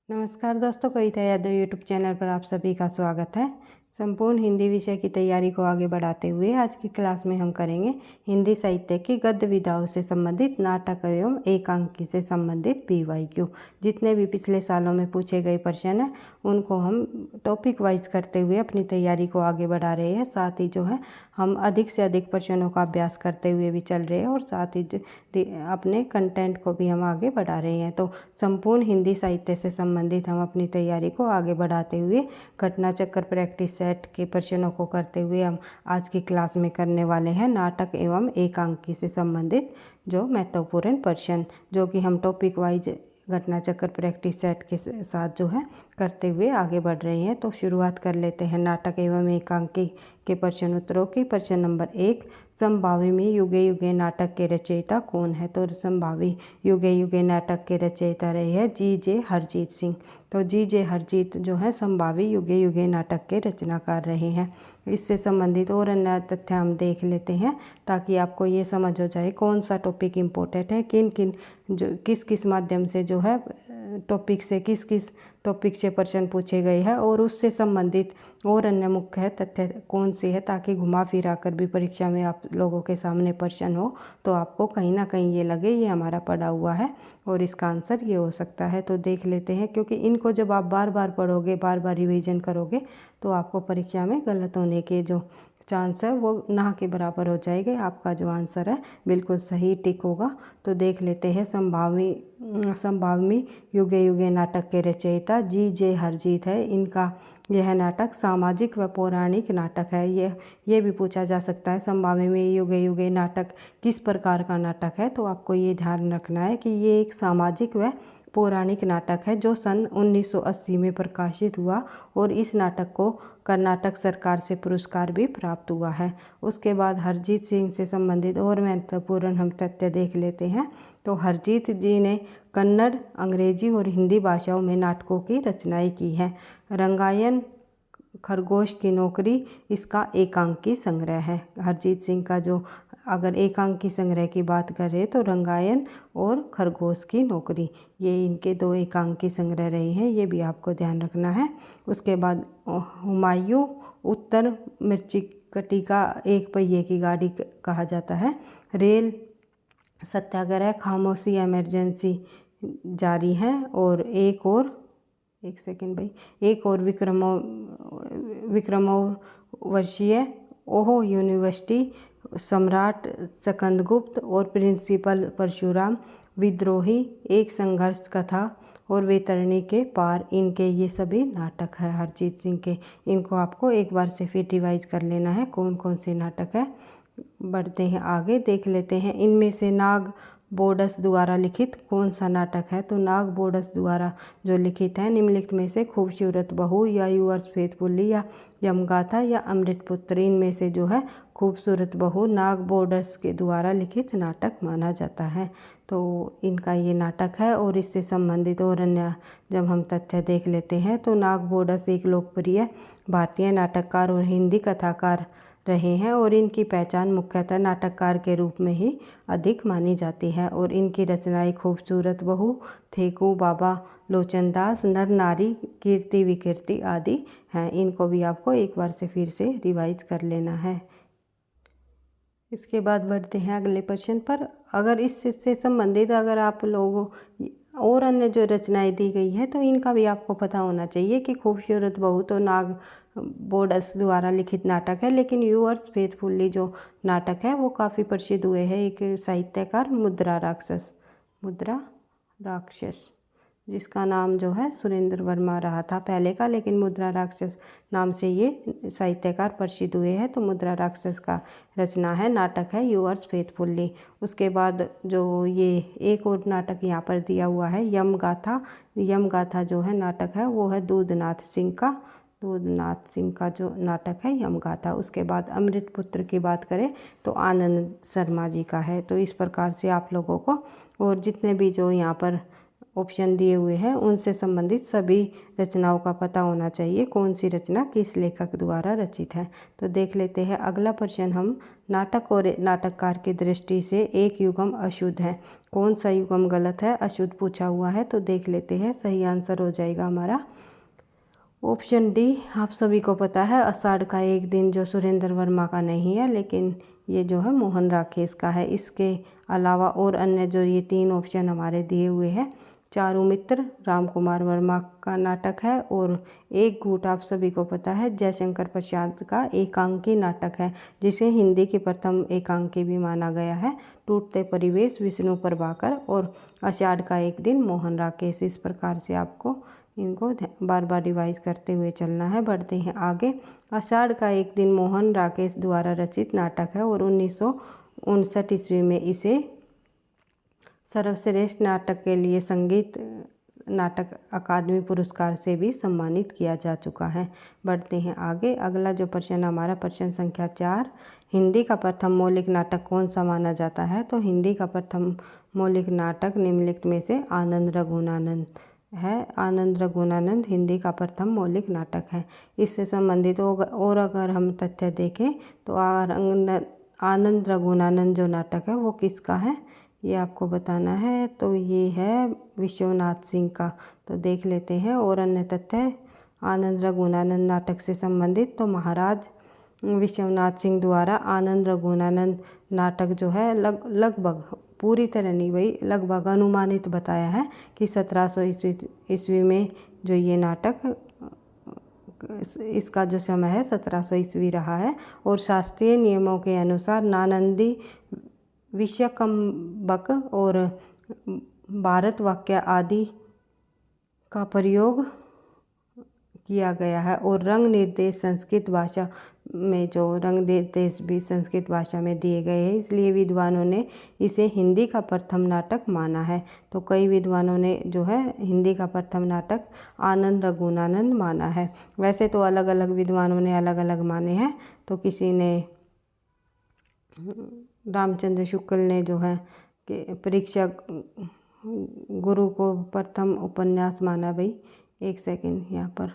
नमस्कार दोस्तों, कविता Yadav YouTube channel पर आप सभी का स्वागत है। संपूर्ण हिंदी विषय की तैयारी को आगे बढ़ाते हुए आज की क्लास में हम करेंगे हिंदी साहित्य की गद्य विधाओं से संबंधित नाटक एवं एकांकी से संबंधित PYQ। जितने भी पिछले सालों में पूछे गए प्रश्न हैं उनको हम टॉपिक वाइज करते हुए अपनी तैयारी को आगे बढ़ा रहे हैं। साथ ही जो है हम अधिक से अधिक प्रश्नों का अभ्यास करते हुए भी चल रहे हैं और साथ ही अपने कंटेंट को भी हम आगे बढ़ा रहे हैं। तो संपूर्ण हिंदी साहित्य से संबंधित हम अपनी तैयारी को आगे बढ़ाते हुए घटना चक्र प्रैक्टिस सेट के प्रश्नों को करते हुए हम आज की क्लास में करने वाले हैं नाटक एवं एकांकी से संबंधित जो महत्वपूर्ण प्रश्न, जो कि हम टॉपिक वाइज घटना चक्र प्रैक्टिस सेट के साथ जो है करते हुए आगे बढ़ रहे हैं। तो शुरुआत कर लेते हैं नाटक एवं एकांकी के प्रश्न उत्तरों की। प्रश्न नंबर 1, संभावी में युगे युगे नाटक के रचयिता कौन है? तो संभावी युगे युगे नाटक के रचयिता रहे हैं G.J. हरजीत सिंह। तो G.J. हरजीत जो है संभावी युगे युगे नाटक के रचनाकार रहे हैं। इससे संबंधित और अन्य तथ्य हम देख लेते हैं ताकि आपको ये समझ हो जाए कौन सा टॉपिक इम्पोर्टेंट है, किन किन जो किस किस माध्यम से जो है टॉपिक से किस किस टॉपिक से प्रश्न पूछे गए हैं और उससे संबंधित और अन्य मुख्य तथ्य कौन से है, ताकि घुमा फिरा कर भी परीक्षा में आप लोगों के सामने प्रश्न हो तो आपको कहीं ना कहीं ये लगे ये हमारा पढ़ा हुआ है और इसका आंसर ये हो सकता है। तो देख लेते हैं, क्योंकि इनको जब आप बार बार पढ़ोगे, बार बार रिवीजन करोगे तो आपको परीक्षा में गलत होने के जो चांस है वो ना के बराबर हो जाएगा। आपका जो आंसर है बिल्कुल सही टिक होगा। तो देख लेते हैं संभावमी युगे युगे नाटक के रचयिता G.J. हरजीत है। इनका यह नाटक सामाजिक व पौराणिक नाटक है। ये भी पूछा जा सकता है संभावी में युगे युगे नाटक किस प्रकार का नाटक है? तो आपको ये ध्यान रखना है कि ये एक सामाजिक व पौराणिक नाटक है जो सन 1980 में प्रकाशित हुआ और इस नाटक को कर्नाटक सरकार से पुरस्कार भी प्राप्त हुआ है। उसके बाद हरजीत सिंह से संबंधित और महत्वपूर्ण हम तथ्य देख लेते हैं। तो हरजीत जी ने कन्नड़, अंग्रेजी और हिंदी भाषाओं में नाटकों की रचनाएं की हैं। रंगायन, खरगोश की नौकरी इसका एकांकी संग्रह है। हरजीत सिंह का जो अगर एकांकी संग्रह की बात करें तो रंगायन और खरगोश की नौकरी, ये इनके 2 एकांकी संग्रह रहे हैं, ये भी आपको ध्यान रखना है। उसके बाद हुमायूं उत्तर मृच्छकटि का एक पहिए की गाड़ी कहा जाता है। रेल सत्याग्रह, खामोशी, इमरजेंसी जारी है। और एक और विक्रमोर्वशीय, ओहो यूनिवर्सिटी, सम्राट स्कंदगुप्त और प्रिंसिपल परशुराम, विद्रोही, एक संघर्ष कथा और वैतरणी के पार, इनके ये सभी नाटक है हरजीत सिंह के। इनको आपको एक बार से फिर रिवाइज कर लेना है कौन कौन से नाटक है। बढ़ते हैं आगे, देख लेते हैं इनमें से नाग बोडस द्वारा लिखित कौन सा नाटक है? तो नाग बोडस द्वारा जो लिखित है निम्नलिखित में से खूबसूरत बहू या यूअर्स फेथफुल्ली या यमगाथा या अमृतपुत्र, इनमें से जो है खूबसूरत बहू नाग बोडस के द्वारा लिखित नाटक माना जाता है। तो इनका ये नाटक है और इससे संबंधित और अन्य जब हम तथ्य देख लेते हैं तो नाग बोडस एक लोकप्रिय भारतीय नाटककार और हिंदी कथाकार रहे हैं और इनकी पहचान मुख्यतः नाटककार के रूप में ही अधिक मानी जाती है। और इनकी रचनाएं खूबसूरत बहू, थेकू बाबा, लोचनदास, नर नारी, कीर्ति विकीर्ति आदि हैं। इनको भी आपको एक बार से फिर से रिवाइज कर लेना है। इसके बाद बढ़ते हैं अगले प्रश्न पर। अगर इससे संबंधित अगर आप लोगों और अन्य जो रचनाएं दी गई है तो इनका भी आपको पता होना चाहिए कि खूबसूरत बहू तो नाग बोडस द्वारा लिखित नाटक है, लेकिन यूअर्स फेथफुल्ली जो नाटक है वो काफ़ी प्रसिद्ध हुए हैं एक साहित्यकार मुद्रा राक्षस, जिसका नाम जो है सुरेंद्र वर्मा रहा था पहले का, लेकिन मुद्रा राक्षस नाम से ये साहित्यकार प्रसिद्ध हुए हैं। तो मुद्रा राक्षस का रचना है नाटक है यूअर्स फेथफुल्ली। उसके बाद जो ये एक और नाटक यहाँ पर दिया हुआ है यमगाथा जो है नाटक है वो है दूधनाथ सिंह का जो नाटक है यमगाथा। उसके बाद अमृतपुत्र की बात करें तो आनंद शर्मा जी का है। तो इस प्रकार से आप लोगों को और जितने भी जो यहाँ पर ऑप्शन दिए हुए हैं उनसे संबंधित सभी रचनाओं का पता होना चाहिए, कौन सी रचना किस लेखक द्वारा रचित है। तो देख लेते हैं अगला प्रश्न हम, नाटक और नाटककार की दृष्टि से एक युगम अशुद्ध है, कौन सा युगम गलत है, अशुद्ध पूछा हुआ है। तो देख लेते हैं, सही आंसर हो जाएगा हमारा ऑप्शन डी। आप सभी को पता है आषाढ़ का एक दिन जो सुरेंद्र वर्मा का नहीं है, लेकिन ये जो है मोहन राकेश का है। इसके अलावा और अन्य जो ये 3 ऑप्शन हमारे दिए हुए हैं, चारू मित्र राम कुमार वर्मा का नाटक है, और एक घूंट आप सभी को पता है जयशंकर प्रसाद का एकांकी नाटक है, जिसे हिंदी की प्रथम एकांकी भी माना गया है। टूटते परिवेश विष्णु प्रभाकर, और आषाढ़ का एक दिन मोहन राकेश। इस प्रकार से आपको इनको बार बार रिवाइज करते हुए चलना है। बढ़ते हैं आगे। आषाढ़ का एक दिन मोहन राकेश द्वारा रचित नाटक है, और 1959 ईस्वी में इसे सर्वश्रेष्ठ नाटक के लिए संगीत नाटक अकादमी पुरस्कार से भी सम्मानित किया जा चुका है। बढ़ते हैं आगे। अगला जो प्रश्न हमारा प्रश्न संख्या 4, हिंदी का प्रथम मौलिक नाटक कौन सा माना जाता है। तो हिंदी का प्रथम मौलिक नाटक निम्नलिखित में से आनंद रघुनानंद है। आनंद रघुनानंद हिंदी का प्रथम मौलिक नाटक है। इससे संबंधित और अगर हम तथ्य देखें तो आनंद रघुनानंद जो नाटक है वो किसका है, ये आपको बताना है। तो ये है विश्वनाथ सिंह का। तो देख लेते हैं और अन्य तथ्य आनंद रघुनानंद नाटक से संबंधित। तो महाराज विश्वनाथ सिंह द्वारा आनंद रघुनानंद नाटक जो है लगभग पूरी तरह नहीं भाई, लगभग अनुमानित बताया है कि 1700 ईस्वी में जो ये नाटक, इसका जो समय है 1700 ईस्वी रहा है। और शास्त्रीय नियमों के अनुसार नानंदी, विषयकम्बक और भारत वाक्य आदि का प्रयोग किया गया है, और रंग निर्देश संस्कृत भाषा में, जो रंग निर्देश भी संस्कृत भाषा में दिए गए हैं, इसलिए विद्वानों ने इसे हिंदी का प्रथम नाटक माना है। तो कई विद्वानों ने जो है हिंदी का प्रथम नाटक आनंद रघुनानंद माना है। वैसे तो अलग अलग विद्वानों ने अलग अलग माने हैं। तो किसी ने रामचंद्र शुक्ल ने जो है कि परीक्षा गुरु को प्रथम उपन्यास माना। भाई एक सेकंड यहाँ पर,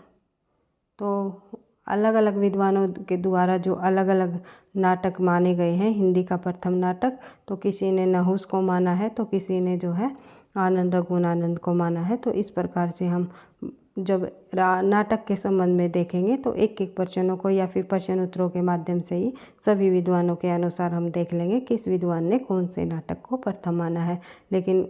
तो अलग अलग विद्वानों के द्वारा जो अलग अलग नाटक माने गए हैं हिंदी का प्रथम नाटक, तो किसी ने नहुस को माना है, तो किसी ने जो है आनंद रघुनानंद को माना है। तो इस प्रकार से हम जब नाटक के संबंध में देखेंगे तो एक एक प्रश्नों को या फिर प्रश्न उत्तरों के माध्यम से ही सभी विद्वानों के अनुसार हम देख लेंगे किस विद्वान ने कौन से नाटक को प्रथम माना है। लेकिन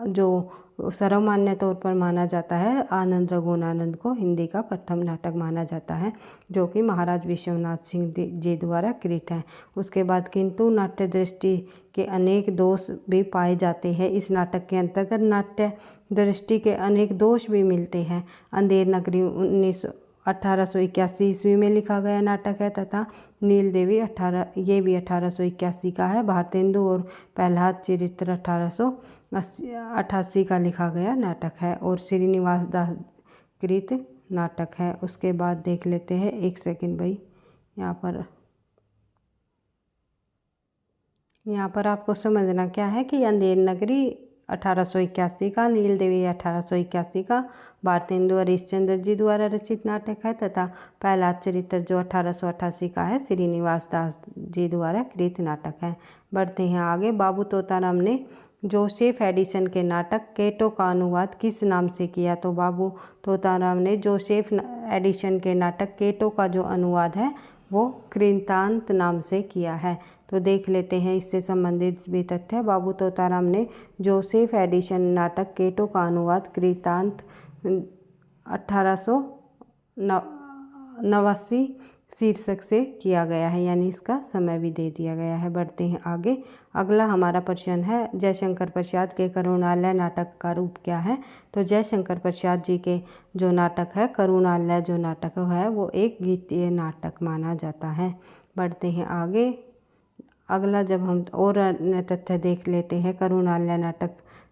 जो सर्वमान्य तौर पर माना जाता है आनंद रघुनानंद को हिंदी का प्रथम नाटक माना जाता है, जो कि महाराज विश्वनाथ सिंह जी द्वारा कृत है। उसके बाद किंतु नाट्य दृष्टि के अनेक दोष भी पाए जाते हैं। इस नाटक के अंतर्गत नाट्य दृष्टि के अनेक दोष भी मिलते हैं। अंधेर नगरी 1881 ईस्वी में लिखा गया नाटक है, तथा नील देवी 1881 का है। भारतेंदु और प्रहलाद चरित्र 1888 का लिखा गया नाटक है, और श्रीनिवास दास कृत नाटक है। उसके बाद देख लेते हैं, एक सेकंड भाई, यहाँ पर आपको समझना क्या है कि अंधेर नगरी 1881 का, नील देवी 1881 का भारतेंदु हरिश्चंद्र जी द्वारा रचित नाटक है, तथा प्रहलाद चरित्र जो 1888 का है श्रीनिवास दास जी द्वारा कृत नाटक है। बढ़ते हैं आगे। बाबू तोताराम ने जोसेफ एडिसन के नाटक केटो का अनुवाद किस नाम से किया। तो बाबू तोताराम ने जोसेफ एडिसन के नाटक केटो का जो अनुवाद है वो कृतांत नाम से किया है। तो देख लेते हैं इससे संबंधित भी तथ्य। बाबू तोताराम ने जोसेफ एडिसन नाटक केटो का अनुवाद कृतांत 1889 शीर्षक से किया गया है, यानी इसका समय भी दे दिया गया है। बढ़ते हैं आगे। अगला हमारा प्रश्न है, जयशंकर प्रसाद के करुणालय नाटक का रूप क्या है। तो जयशंकर प्रसाद जी के जो नाटक है करुणालय जो नाटक है वो एक गीतीय नाटक माना जाता है। बढ़ते हैं आगे। अगला जब हम और अन्य तथ्य देख लेते हैं करुणालय नाटक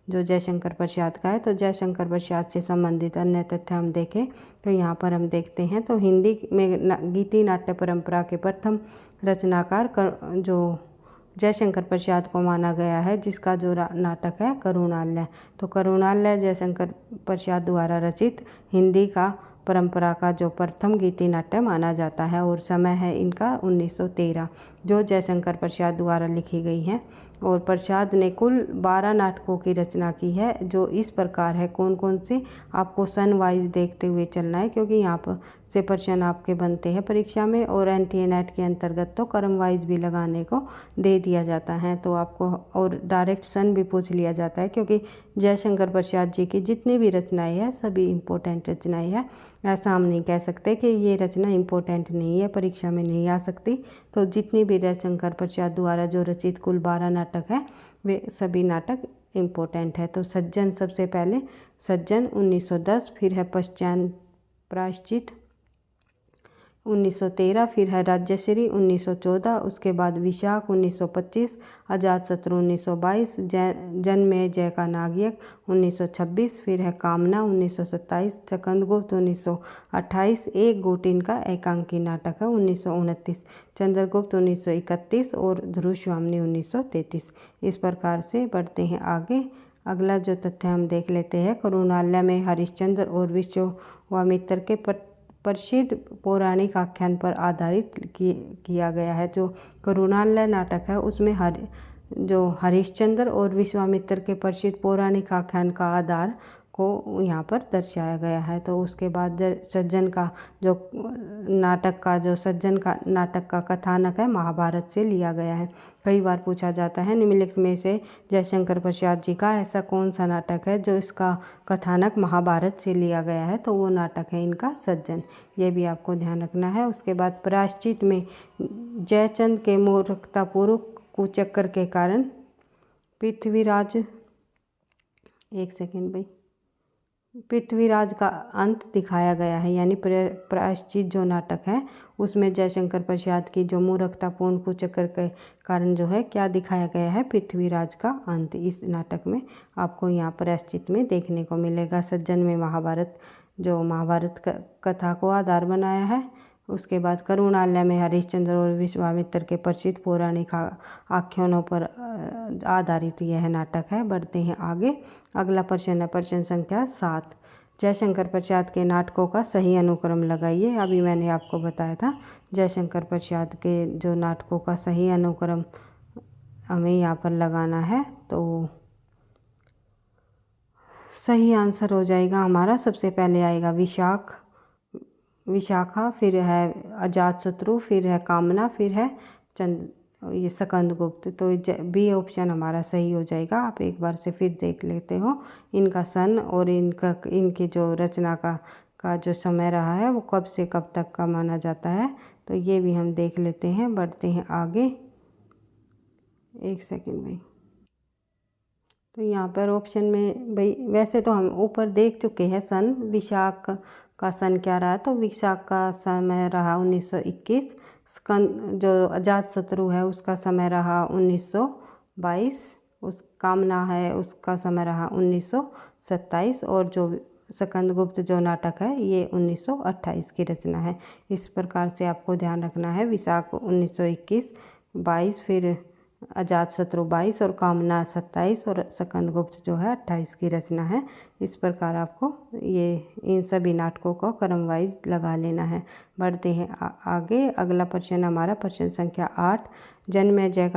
जो जयशंकर प्रसाद का है, तो जयशंकर प्रसाद से संबंधित अन्य तथ्य हम देखें तो यहाँ पर हम देखते हैं तो हिंदी में गीति नाट्य परंपरा के प्रथम रचनाकार जो जयशंकर प्रसाद को माना गया है, जिसका जो नाटक है करुणालय। तो करुणालय जयशंकर प्रसाद द्वारा रचित हिंदी का परंपरा का जो प्रथम गीति नाट्य माना जाता है और समय है इनका 1913, जो जयशंकर प्रसाद द्वारा लिखी गई है। और प्रसाद ने कुल 12 नाटकों की रचना की है, जो इस प्रकार है। कौन कौन से आपको सन वाइज देखते हुए चलना है, क्योंकि यहाँ पर से प्रश्न आपके बनते हैं परीक्षा में, और NTA-NET के अंतर्गत तो क्रम वाइज भी लगाने को दे दिया जाता है। तो आपको और डायरेक्ट सन भी पूछ लिया जाता है, क्योंकि जयशंकर प्रसाद जी की जितनी भी रचनाएँ हैं सभी इम्पोर्टेंट रचनाएँ हैं। ऐसा हम नहीं कह सकते कि ये रचना इम्पोर्टेंट नहीं है, परीक्षा में नहीं आ सकती। तो जितनी भी जयशंकर प्रसाद द्वारा जो रचित कुल 12 नाटक है वे सभी नाटक इम्पोर्टेंट है। तो सज्जन सबसे पहले, सज्जन 1910, फिर है पश्चात प्रायश्चित 1913, फिर है राज्यश्री 1914, उसके बाद विशाख 1925, अजातशत्रु 1922, जन्मेजय का नागयक 1926, फिर है कामना 1927, चंद्रगुप्त 1928, एक गोटिन का एकांकी नाटक है 1929, चंद्रगुप्त 1931 और ध्रुवस्वामिनी 1933। इस प्रकार से बढ़ते हैं आगे। अगला जो तथ्य हम देख लेते हैं, करुणालय में हरिश्चंद्र और विश्वामित्र के प्रसिद्ध पौराणिक आख्यान पर आधारित किया गया है। जो करुणालय नाटक है उसमें जो हरिश्चंद्र और विश्वामित्र के प्रसिद्ध पौराणिक आख्यान का आधार को यहाँ पर दर्शाया गया है। तो उसके बाद सज्जन का जो नाटक का कथानक है महाभारत से लिया गया है। कई बार पूछा जाता है निम्नलिखित में से जयशंकर प्रसाद जी का ऐसा कौन सा नाटक है जो इसका कथानक महाभारत से लिया गया है, तो वो नाटक है इनका सज्जन। ये भी आपको ध्यान रखना है। उसके बाद प्रायश्चित में जयचंद के मूर्खतापूर्व कुचक्कर के कारण पृथ्वीराज का अंत दिखाया गया है। यानी प्रायश्चित जो नाटक है उसमें जयशंकर प्रसाद की जो मूर्खतापूर्ण कुचक्कर के कारण जो है क्या दिखाया गया है, पृथ्वीराज का अंत। इस नाटक में आपको यहाँ प्रायश्चित में देखने को मिलेगा। सज्जन में महाभारत कथा को आधार बनाया है। उसके बाद करुणालय में हरिश्चंद्र और विश्वामित्र के प्रसिद्ध पौराणिक आख्यानों पर आधारित यह नाटक है। बढ़ते हैं आगे। अगला प्रश्न है प्रश्न संख्या 7, जयशंकर प्रसाद के नाटकों का सही अनुक्रम लगाइए। अभी मैंने आपको बताया था जयशंकर प्रसाद के जो नाटकों का सही अनुक्रम हमें यहाँ पर लगाना है। तो सही आंसर हो जाएगा हमारा, सबसे पहले आएगा विशाखा, फिर है अजातशत्रु, फिर है कामना, फिर है ये स्कंदगुप्त। तो बी ऑप्शन हमारा सही हो जाएगा। आप एक बार से फिर देख लेते हो इनका सन और इनकी जो रचना का जो समय रहा है वो कब से कब तक का माना जाता है। तो ये भी हम देख लेते हैं। बढ़ते हैं आगे। एक सेकंड भाई। तो यहाँ पर ऑप्शन में भाई वैसे तो हम ऊपर देख चुके हैं सन, विशाख का सन क्या रहा, तो विशाख का समय रहा 1921, जो अजातशत्रु है उसका समय रहा 1922, उस कामना है उसका समय रहा 1927 और जो स्कंदगुप्त जो नाटक है ये 1928 की रचना है। इस प्रकार से आपको ध्यान रखना है। विशाख 1921, 22, फिर अजातशत्रु 22 और कामना 27 और स्कंदगुप्त जो है 28 की रचना है। इस प्रकार आपको ये इन सभी नाटकों को क्रम वाइज लगा लेना है। बढ़ते हैं आगे। अगला प्रश्न हमारा प्रश्न संख्या 8, जन्मेजय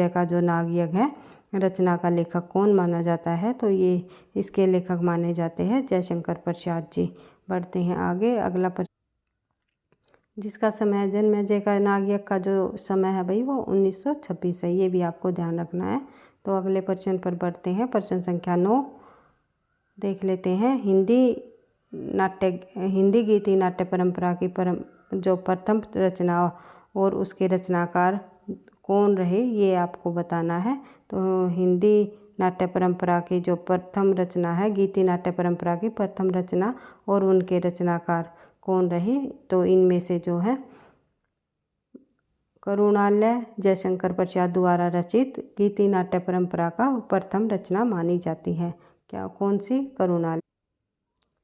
का जो नागयज्ञ है रचना का लेखक कौन माना जाता है, तो ये इसके लेखक माने जाते हैं जयशंकर प्रसाद जी। बढ़ते हैं आगे। अगला प्रश्न जिसका समय जन्मेजय का नागयज्ञ का जो समय है भाई वो 1926 है। ये भी आपको ध्यान रखना है। तो अगले प्रश्न पर बढ़ते हैं। प्रश्न संख्या 9 देख लेते हैं। हिंदी गीति नाट्य परंपरा की जो प्रथम रचना और उसके रचनाकार कौन रहे ये आपको बताना है। तो हिंदी नाट्य परंपरा की जो प्रथम रचना है, गीति नाट्य परंपरा की प्रथम रचना और उनके रचनाकार कौन रहे, तो इनमें से जो है करुणालय जयशंकर प्रसाद द्वारा रचित गीति नाट्य परंपरा का प्रथम रचना मानी जाती है। क्या कौन सी? करुणालय।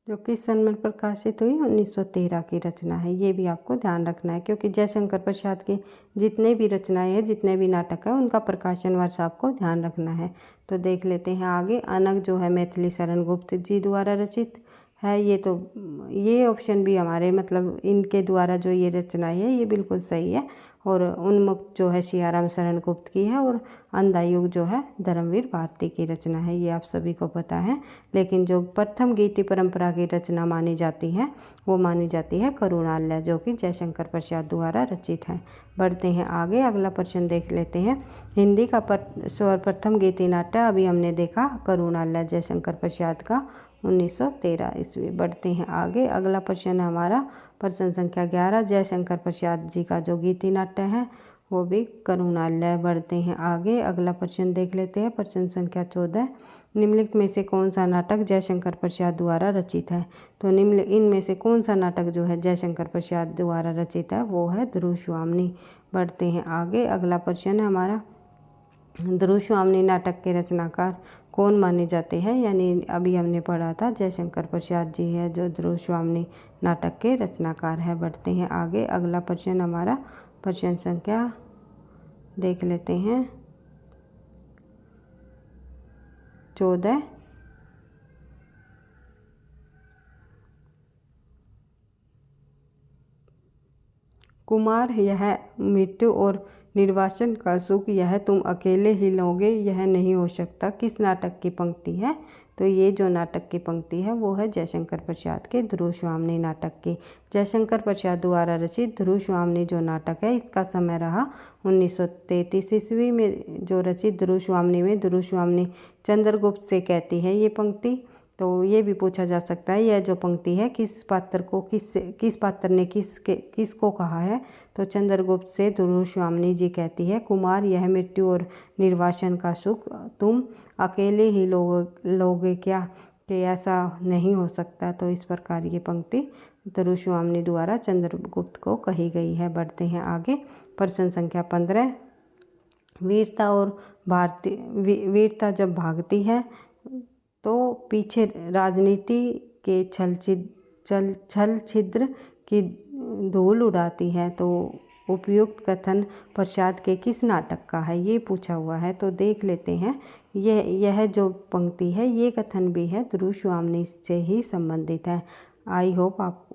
जो किस सन में प्रकाशित हुई, 1913 की रचना है। ये भी आपको ध्यान रखना है, क्योंकि जयशंकर प्रसाद के जितने भी रचनाएं हैं, जितने भी नाटक है, उनका प्रकाशन वर्ष आपको ध्यान रखना है। तो देख लेते हैं आगे। अनग जो है मैथिली शरण गुप्त जी द्वारा रचित है। ये ऑप्शन भी हमारे मतलब इनके द्वारा जो ये रचनाएं है ये बिल्कुल सही है। और उन्मुक्त जो है सियाराम शरण गुप्त की है। और अंधायुग जो है धर्मवीर भारती की रचना है। ये आप सभी को पता है। लेकिन जो प्रथम गीति परंपरा की रचना मानी जाती है वो मानी जाती है करुणालय, जो कि जयशंकर प्रसाद द्वारा रचित है। बढ़ते हैं आगे, अगला प्रश्न देख लेते हैं। हिंदी का सर्वप्रथम गीति नाट्य अभी हमने देखा करुणालय जयशंकर प्रसाद का 1913 ईस्वी। बढ़ते हैं आगे, अगला प्रश्न है हमारा प्रश्न संख्या 11। जयशंकर प्रसाद जी का जो गीति नाट्य है वो भी करुणालय। बढ़ते हैं आगे, अगला प्रश्न देख लेते हैं। प्रश्न संख्या 14। निम्नलिखित में से कौन सा नाटक जयशंकर प्रसाद द्वारा रचित है? तो इनमें से कौन सा नाटक जो है जयशंकर प्रसाद द्वारा रचित है वो है ध्रुवस्वामिनी। बढ़ते हैं आगे, अगला प्रश्न है हमारा ध्रुवस्वामिनी नाटक के रचनाकार कौन माने जाते हैं? यानी अभी हमने पढ़ा था जयशंकर प्रसाद जी है जो ध्रुवस्वामिनी नाटक के रचनाकार है। बढ़ते हैं आगे, अगला प्रश्न हमारा प्रश्न संख्या देख लेते हैं 14। कुमार यह मृत्यु और निर्वासन का सुख यह तुम अकेले ही लोगे यह नहीं हो सकता किस नाटक की पंक्ति है? तो ये जो नाटक की पंक्ति है वो है जयशंकर प्रसाद के ध्रुवस्वामिनी नाटक की। जयशंकर प्रसाद द्वारा रचित ध्रुवस्वामिनी जो नाटक है इसका समय रहा 1933 ईस्वी में। जो रचित ध्रुवस्वामिनी में ध्रुवस्वामिनी चंद्रगुप्त से कहती है ये पंक्ति। तो ये भी पूछा जा सकता है यह जो पंक्ति है किस पात्र ने किसको कहा है? तो चंद्रगुप्त से ध्रुवस्वामिनी जी कहती है, कुमार यह मृत्यु और निर्वासन का सुख तुम अकेले ही लोगे क्या कि ऐसा नहीं हो सकता। तो इस प्रकार ये पंक्ति ध्रुवस्वामिनी द्वारा चंद्रगुप्त को कही गई है। बढ़ते हैं आगे, प्रश्न संख्या 15। वीरता जब भागती है तो पीछे राजनीति के छल छिद्र की धूल उड़ाती है। तो उपयुक्त कथन प्रसाद के किस नाटक का है ये पूछा हुआ है। तो देख लेते हैं यह जो पंक्ति है ये कथन भी है ध्रुवस्वामिनी से ही संबंधित है। आई होप आप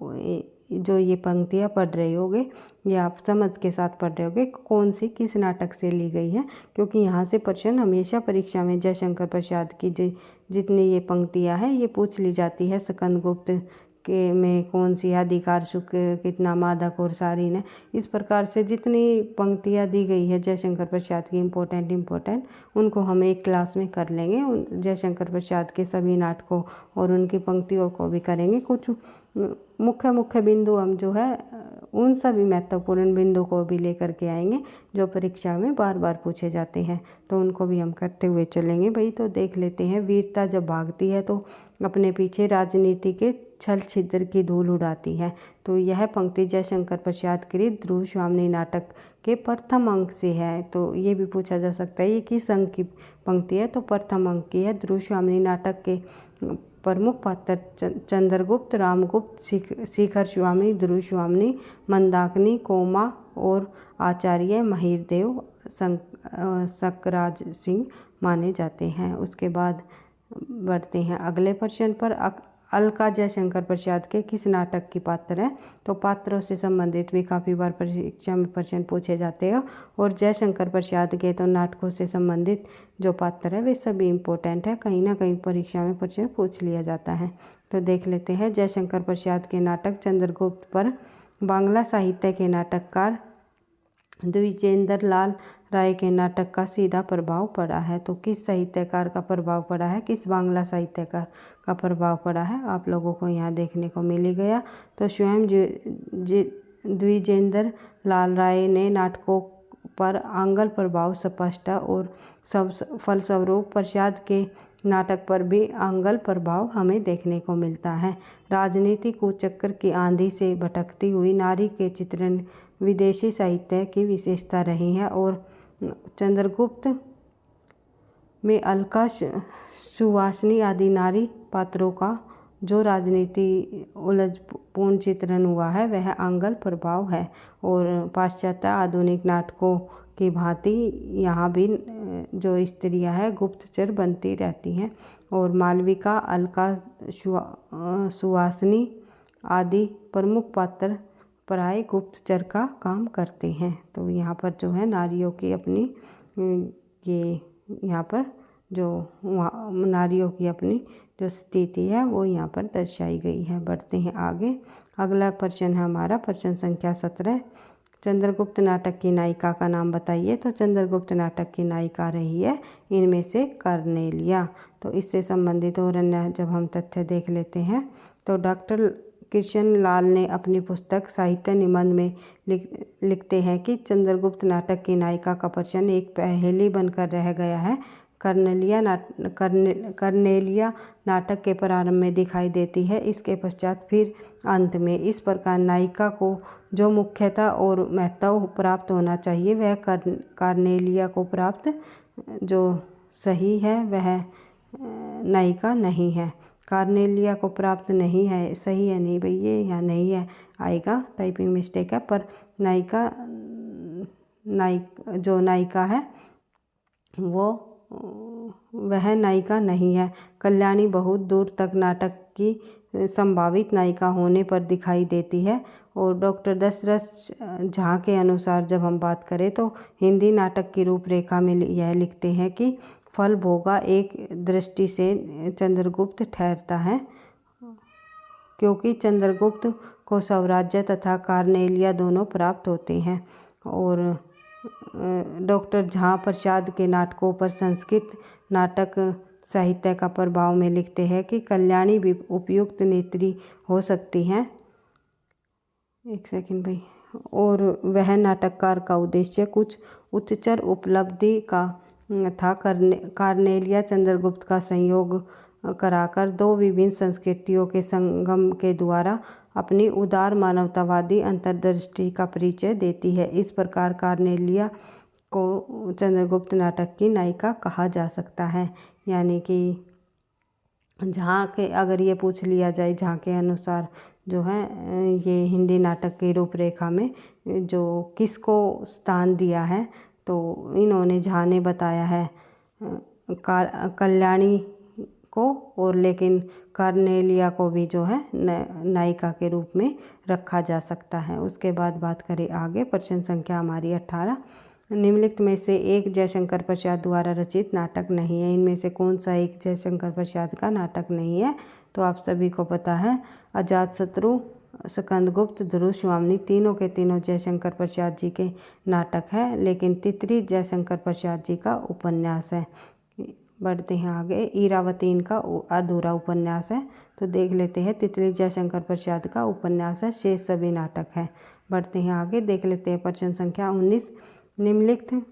जो ये पंक्तियाँ पढ़ रहे होगे ये आप समझ के साथ पढ़ रहे होगे कौन सी किस नाटक से ली गई है, क्योंकि यहाँ से प्रश्न हमेशा परीक्षा में जयशंकर प्रसाद की जितनी ये पंक्तियाँ हैं ये पूछ ली जाती है। स्कंदगुप्त के में कौन सी अधिकार सुख कितना मादक और सारीन है। इस प्रकार से जितनी पंक्तियाँ दी गई है जयशंकर प्रसाद की इम्पोर्टेंट उनको हम एक क्लास में कर लेंगे। जयशंकर प्रसाद के सभी नाटकों और उनकी पंक्तियों को भी करेंगे। कुछ मुख्य बिंदु हम जो है उन सभी महत्वपूर्ण बिंदु को भी लेकर के आएंगे जो परीक्षा में बार बार पूछे जाते हैं, तो उनको भी हम करते हुए चलेंगे भाई। तो देख लेते हैं, वीरता जब भागती है तो अपने पीछे राजनीति के छल छिद्र की धूल उड़ाती है। तो यह पंक्ति जयशंकर प्रसाद कृत ध्रुवस्वामिनी नाटक के प्रथम अंक से है। तो ये भी पूछा जा सकता है ये किस अंक की पंक्ति है? तो प्रथम अंक की है। ध्रुवस्वामिनी नाटक के प्रमुख पात्र चंद्रगुप्त, रामगुप्त, शिखर स्वामी, ध्रुवस्वामिनी, मंदाकिनी, कोमा और आचार्य महिरदेव सकराज सिंह माने जाते हैं। उसके बाद बढ़ते हैं अगले प्रश्न पर। अलका जयशंकर प्रसाद के किस नाटक की पात्र है? तो पात्रों से संबंधित भी काफ़ी बार परीक्षा में प्रश्न पूछे जाते हैं और जयशंकर प्रसाद के तो नाटकों से संबंधित जो पात्र है वे सभी इम्पोर्टेंट है, कहीं ना कहीं परीक्षा में प्रश्न पूछ लिया जाता है। तो देख लेते हैं, जयशंकर प्रसाद के नाटक चंद्रगुप्त पर बांग्ला साहित्य के नाटककार द्विजेंद्र लाल राय के नाटक का सीधा प्रभाव पड़ा है। तो किस साहित्यकार का प्रभाव पड़ा है, किस बांग्ला साहित्यकार का प्रभाव पड़ा है, आप लोगों को यहाँ देखने को मिल ही गया। तो स्वयं द्विजेंद्र लाल राय ने नाटकों पर आंग्ल प्रभाव स्पष्ट और फलस्वरूप प्रसाद के नाटक पर भी आंग्ल प्रभाव हमें देखने को मिलता है। राजनीति कुचक्र की आंधी से भटकती हुई नारी के चित्रण विदेशी साहित्य की विशेषता रही है और चंद्रगुप्त में अलका, सुवासिनी आदि नारी पात्रों का जो राजनीति उलझपूर्ण चित्रण हुआ है वह आंग्ल प्रभाव है और पाश्चात्य आधुनिक नाटकों की भांति यहाँ भी जो स्त्रियाँ हैं गुप्तचर बनती रहती हैं और मालविका, अलका, सुहासिनी आदि प्रमुख पात्र प्राय गुप्तचर का काम करते हैं। तो यहाँ पर जो है नारियों की अपनी ये यहाँ पर जो नारियों की अपनी जो स्थिति है वो यहाँ पर दर्शाई गई है। बढ़ते हैं आगे। अगला प्रश्न है हमारा प्रश्न संख्या 17। चंद्रगुप्त नाटक की नायिका का नाम बताइए। तो चंद्रगुप्त नाटक की नायिका रही है इनमें से कर्नेलिया। तो इससे संबंधित और अन्य जब हम तथ्य देख लेते हैं तो डॉक्टर कृष्ण लाल ने अपनी पुस्तक साहित्य निबंध में लिखते हैं कि चंद्रगुप्त नाटक की नायिका का प्रश्न एक पहेली बनकर रह गया है। कर्नेलिया नाटक के प्रारंभ में दिखाई देती है, इसके पश्चात फिर अंत में। इस प्रकार नायिका को जो मुख्यता और महत्व प्राप्त होना चाहिए वह कर्नेलिया को प्राप्त जो सही है वह नायिका नहीं है। कार्नेलिया को प्राप्त नहीं है, सही है नहीं भाई, ये यहाँ नहीं है आएगा, टाइपिंग मिस्टेक है। पर जो नायिका है वह नायिका नहीं है। कल्याणी बहुत दूर तक नाटक की संभावित नायिका होने पर दिखाई देती है और डॉक्टर दशरथ झा के अनुसार जब हम बात करें तो हिंदी नाटक की रूपरेखा में यह लिखते हैं कि फल भोगा एक दृष्टि से चंद्रगुप्त ठहरता है, क्योंकि चंद्रगुप्त को स्वराज्य तथा कार्नेलिया दोनों प्राप्त होते हैं। और डॉक्टर झा प्रसाद के नाटकों पर संस्कृत नाटक साहित्य का प्रभाव में लिखते हैं कि कल्याणी भी उपयुक्त नेत्री हो सकती हैं। एक सेकंड भाई। और वह नाटककार का उद्देश्य कुछ उच्चतर उपलब्धि का था। कार्नेलिया चंद्रगुप्त का संयोग कराकर दो विभिन्न संस्कृतियों के संगम के द्वारा अपनी उदार मानवतावादी अंतर्दृष्टि का परिचय देती है। इस प्रकार कार्नेलिया को चंद्रगुप्त नाटक की नायिका कहा जा सकता है। यानी कि जहाँ के अगर ये पूछ लिया जाए जहाँ के अनुसार जो है ये हिंदी नाटक की रूपरेखा में जो किसको स्थान दिया है तो इन्होंने झा ने बताया है कल्याणी को, और लेकिन कार्नेलिया को भी जो है नायिका के रूप में रखा जा सकता है। उसके बाद बात करें आगे। प्रश्न संख्या हमारी 18। निम्नलिखित में से एक जयशंकर प्रसाद द्वारा रचित नाटक नहीं है। इनमें से कौन सा एक जयशंकर प्रसाद का नाटक नहीं है? तो आप सभी को पता है अजातशत्रु, स्कंदगुप्त, ध्रुवस्वामिनी तीनों के तीनों जयशंकर प्रसाद जी के नाटक है, लेकिन तितली जयशंकर प्रसाद जी का उपन्यास है। बढ़ते हैं आगे। इरावती इनका अधूरा उपन्यास है। तो देख लेते हैं तितली जयशंकर प्रसाद का उपन्यास है, शेष सभी नाटक है। बढ़ते हैं आगे, देख लेते हैं प्रश्न संख्या 19। निम्नलिखित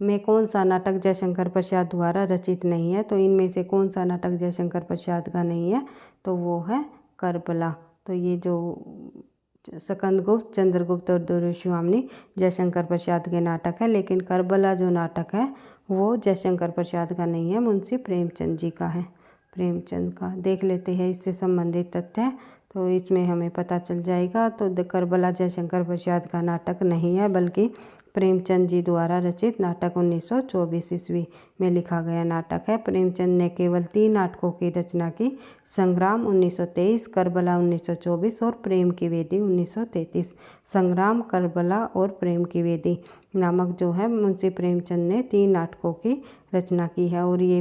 में कौन सा नाटक जयशंकर प्रसाद द्वारा रचित नहीं है? तो इनमें से कौन सा नाटक जयशंकर प्रसाद का नहीं है? तो वो है करबला। तो ये जो स्कंदगुप्त, चंद्रगुप्त और ध्रुवस्वामिनी जयशंकर प्रसाद के नाटक है, लेकिन करबला जो नाटक है वो जयशंकर प्रसाद का नहीं है, मुंशी प्रेमचंद जी का है। प्रेमचंद का देख लेते हैं इससे संबंधित तथ्य, तो इसमें हमें पता चल जाएगा। तो करबला जयशंकर प्रसाद का नाटक नहीं है, बल्कि प्रेमचंद जी द्वारा रचित नाटक 1924 ईस्वी में लिखा गया नाटक है। प्रेमचंद ने केवल 3 नाटकों की रचना की, संग्राम 1923, करबला 1924 और प्रेम की वेदी 1933। संग्राम, करबला और प्रेम की वेदी नामक जो है मुंशी प्रेमचंद ने 3 नाटकों की रचना की है और ये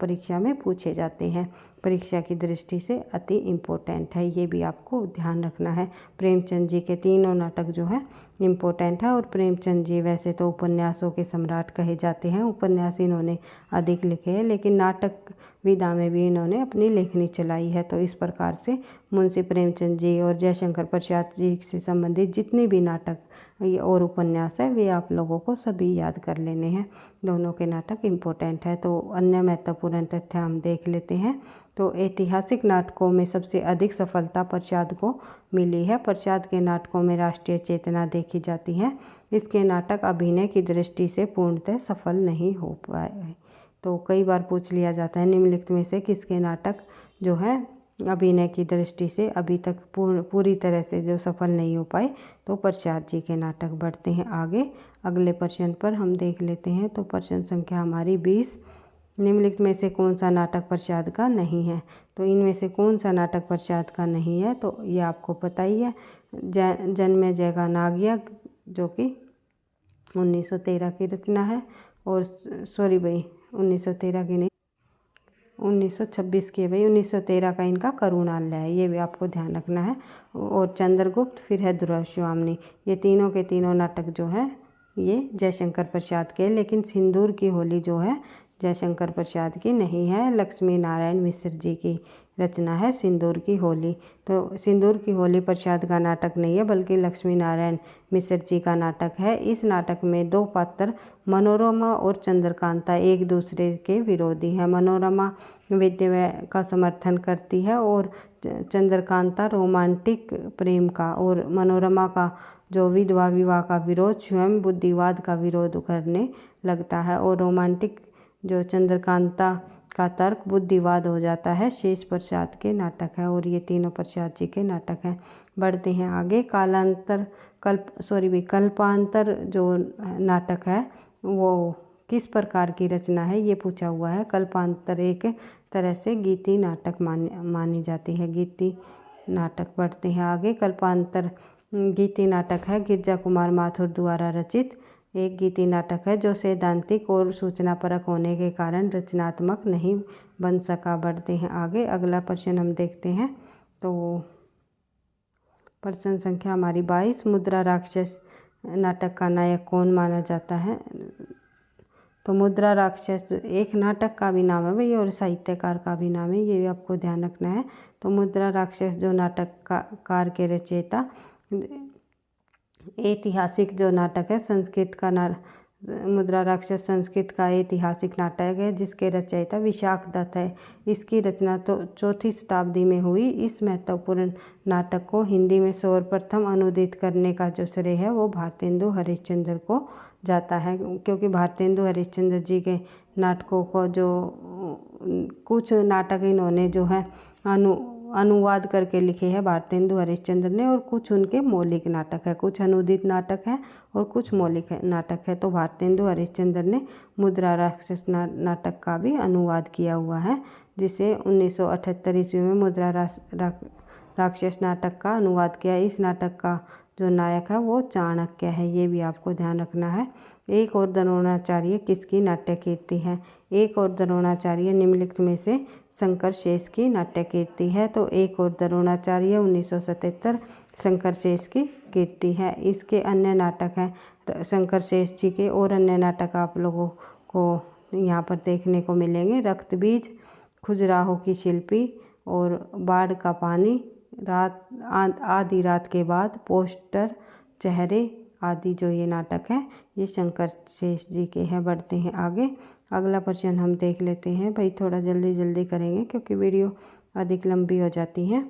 परीक्षा में पूछे जाते हैं। परीक्षा की दृष्टि से अति इम्पोर्टेंट है, ये भी आपको ध्यान रखना है। प्रेमचंद जी के तीनों नाटक जो है इम्पोर्टेंट है। और प्रेमचंद जी वैसे तो उपन्यासों के सम्राट कहे जाते हैं, उपन्यास इन्होंने अधिक लिखे हैं, लेकिन नाटक विधा में भी इन्होंने अपनी लेखनी चलाई है। तो इस प्रकार से मुंशी प्रेमचंद जी और जयशंकर प्रसाद जी से संबंधित जितने भी नाटक और उपन्यास है वे आप लोगों को सभी याद कर लेने हैं। दोनों के नाटक इम्पोर्टेंट है। तो अन्य महत्वपूर्ण तथ्य हम देख लेते हैं। तो ऐतिहासिक नाटकों में सबसे अधिक सफलता प्रसाद को मिली है। प्रसाद के नाटकों में राष्ट्रीय चेतना देखी जाती है। इसके नाटक अभिनय की दृष्टि से पूर्णतः सफल नहीं हो पाए। तो कई बार पूछ लिया जाता है निम्नलिखित में से किसके नाटक जो है अभिनय की दृष्टि से अभी तक पूरी तरह से जो सफल नहीं हो पाए, तो प्रसाद जी के नाटक। बढ़ते हैं आगे अगले प्रश्न पर हम देख लेते हैं। तो प्रश्न संख्या हमारी 20, निम्नलिखित में से कौन सा नाटक प्रसाद का नहीं है। तो इनमें से कौन सा नाटक प्रसाद का नहीं है, तो ये आपको पता ही है, जन्मे जय का नागयज्ञ जो कि 1913 की रचना है, और सॉरी भाई 1913 की नहीं, 1926 की है भाई, 1913 का इनका करुणालय है, ये भी आपको ध्यान रखना है। और चंद्रगुप्त, फिर है दुर्गाशिवामनी, ये तीनों के तीनों नाटक जो है ये जयशंकर प्रसाद के, लेकिन सिंदूर की होली जो है जयशंकर प्रसाद की नहीं है, लक्ष्मी नारायण मिश्र जी की रचना है सिंदूर की होली। तो सिंदूर की होली प्रसाद का नाटक नहीं है, बल्कि लक्ष्मी नारायण मिश्र जी का नाटक है। इस नाटक में दो पात्र मनोरमा और चंद्रकांता एक दूसरे के विरोधी हैं। मनोरमा विधवा का समर्थन करती है और चंद्रकांता रोमांटिक प्रेम का, और मनोरमा का जो विधवा विवाह का विरोध स्वयं बुद्धिवाद का विरोध करने लगता है, और रोमांटिक जो चंद्रकांता का तर्क बुद्धिवाद हो जाता है। शेष प्रसाद के नाटक है, और ये तीनों प्रसाद जी के नाटक हैं। बढ़ते हैं आगे कल्पांतर जो नाटक है वो किस प्रकार की रचना है, ये पूछा हुआ है। कल्पांतर एक तरह से गीति नाटक मानी जाती है, गीति नाटक। बढ़ते हैं आगे कल्पांतर गीति नाटक है, गिरजा कुमार माथुर द्वारा रचित एक गीति नाटक है जो सैद्धांतिक और सूचनापरक होने के कारण रचनात्मक नहीं बन सका। बढ़ते हैं आगे अगला प्रश्न हम देखते हैं। तो प्रश्न संख्या हमारी 22, मुद्रा राक्षस नाटक का नायक कौन माना जाता है। तो मुद्रा राक्षस एक नाटक का भी नाम है भाई, और साहित्यकार का भी नाम है, ये भी आपको ध्यान रखना है। तो मुद्रा राक्षस जो नाटककार के रचयिता, ऐतिहासिक जो नाटक है संस्कृत का मुद्रा राक्षस संस्कृत का ऐतिहासिक नाटक है जिसके रचयिता विशाख दत्त है। इसकी रचना तो 4वीं शताब्दी में हुई। इस महत्वपूर्ण नाटक को हिंदी में सर्वप्रथम अनुदित करने का जो श्रेय है वो भारतेंदु हरिश्चंद्र को जाता है, क्योंकि भारतेंदु हरिश्चंद्र जी के नाटकों को जो कुछ नाटक इन्होंने जो है अनुवाद करके लिखे हैं भारतेंदु हरिश्चंद्र ने, और कुछ उनके मौलिक नाटक है, कुछ अनुदित नाटक है और कुछ मौलिक नाटक है। तो भारतेंदु हरिश्चंद्र ने मुद्रा राक्षस नाटक का भी अनुवाद किया हुआ है, जिसे 1978 ईस्वी में मुद्रा राक्षस नाटक का अनुवाद किया। इस नाटक का जो नायक है वो चाणक्य है, ये भी आपको ध्यान रखना है। एक और द्रोणाचार्य किसकी नाट्य कीर्ति है। एक और द्रोणाचार्य निम्नलिखित में से शंकर शेष की नाट्य कीर्ति है। तो एक और द्रोणाचार्य 1977 शंकर शेष की कीर्ति है। इसके अन्य नाटक हैं शंकर शेष जी के, और अन्य नाटक आप लोगों को यहाँ पर देखने को मिलेंगे। रक्तबीज, खजुराहो की शिल्पी, और बाढ़ का पानी, आधी रात के बाद, पोस्टर, चेहरे आदि जो ये नाटक हैं ये शंकर शेष जी के हैं। बढ़ते हैं आगे अगला प्रश्न हम देख लेते हैं भाई, थोड़ा जल्दी जल्दी करेंगे क्योंकि वीडियो अधिक लंबी हो जाती है।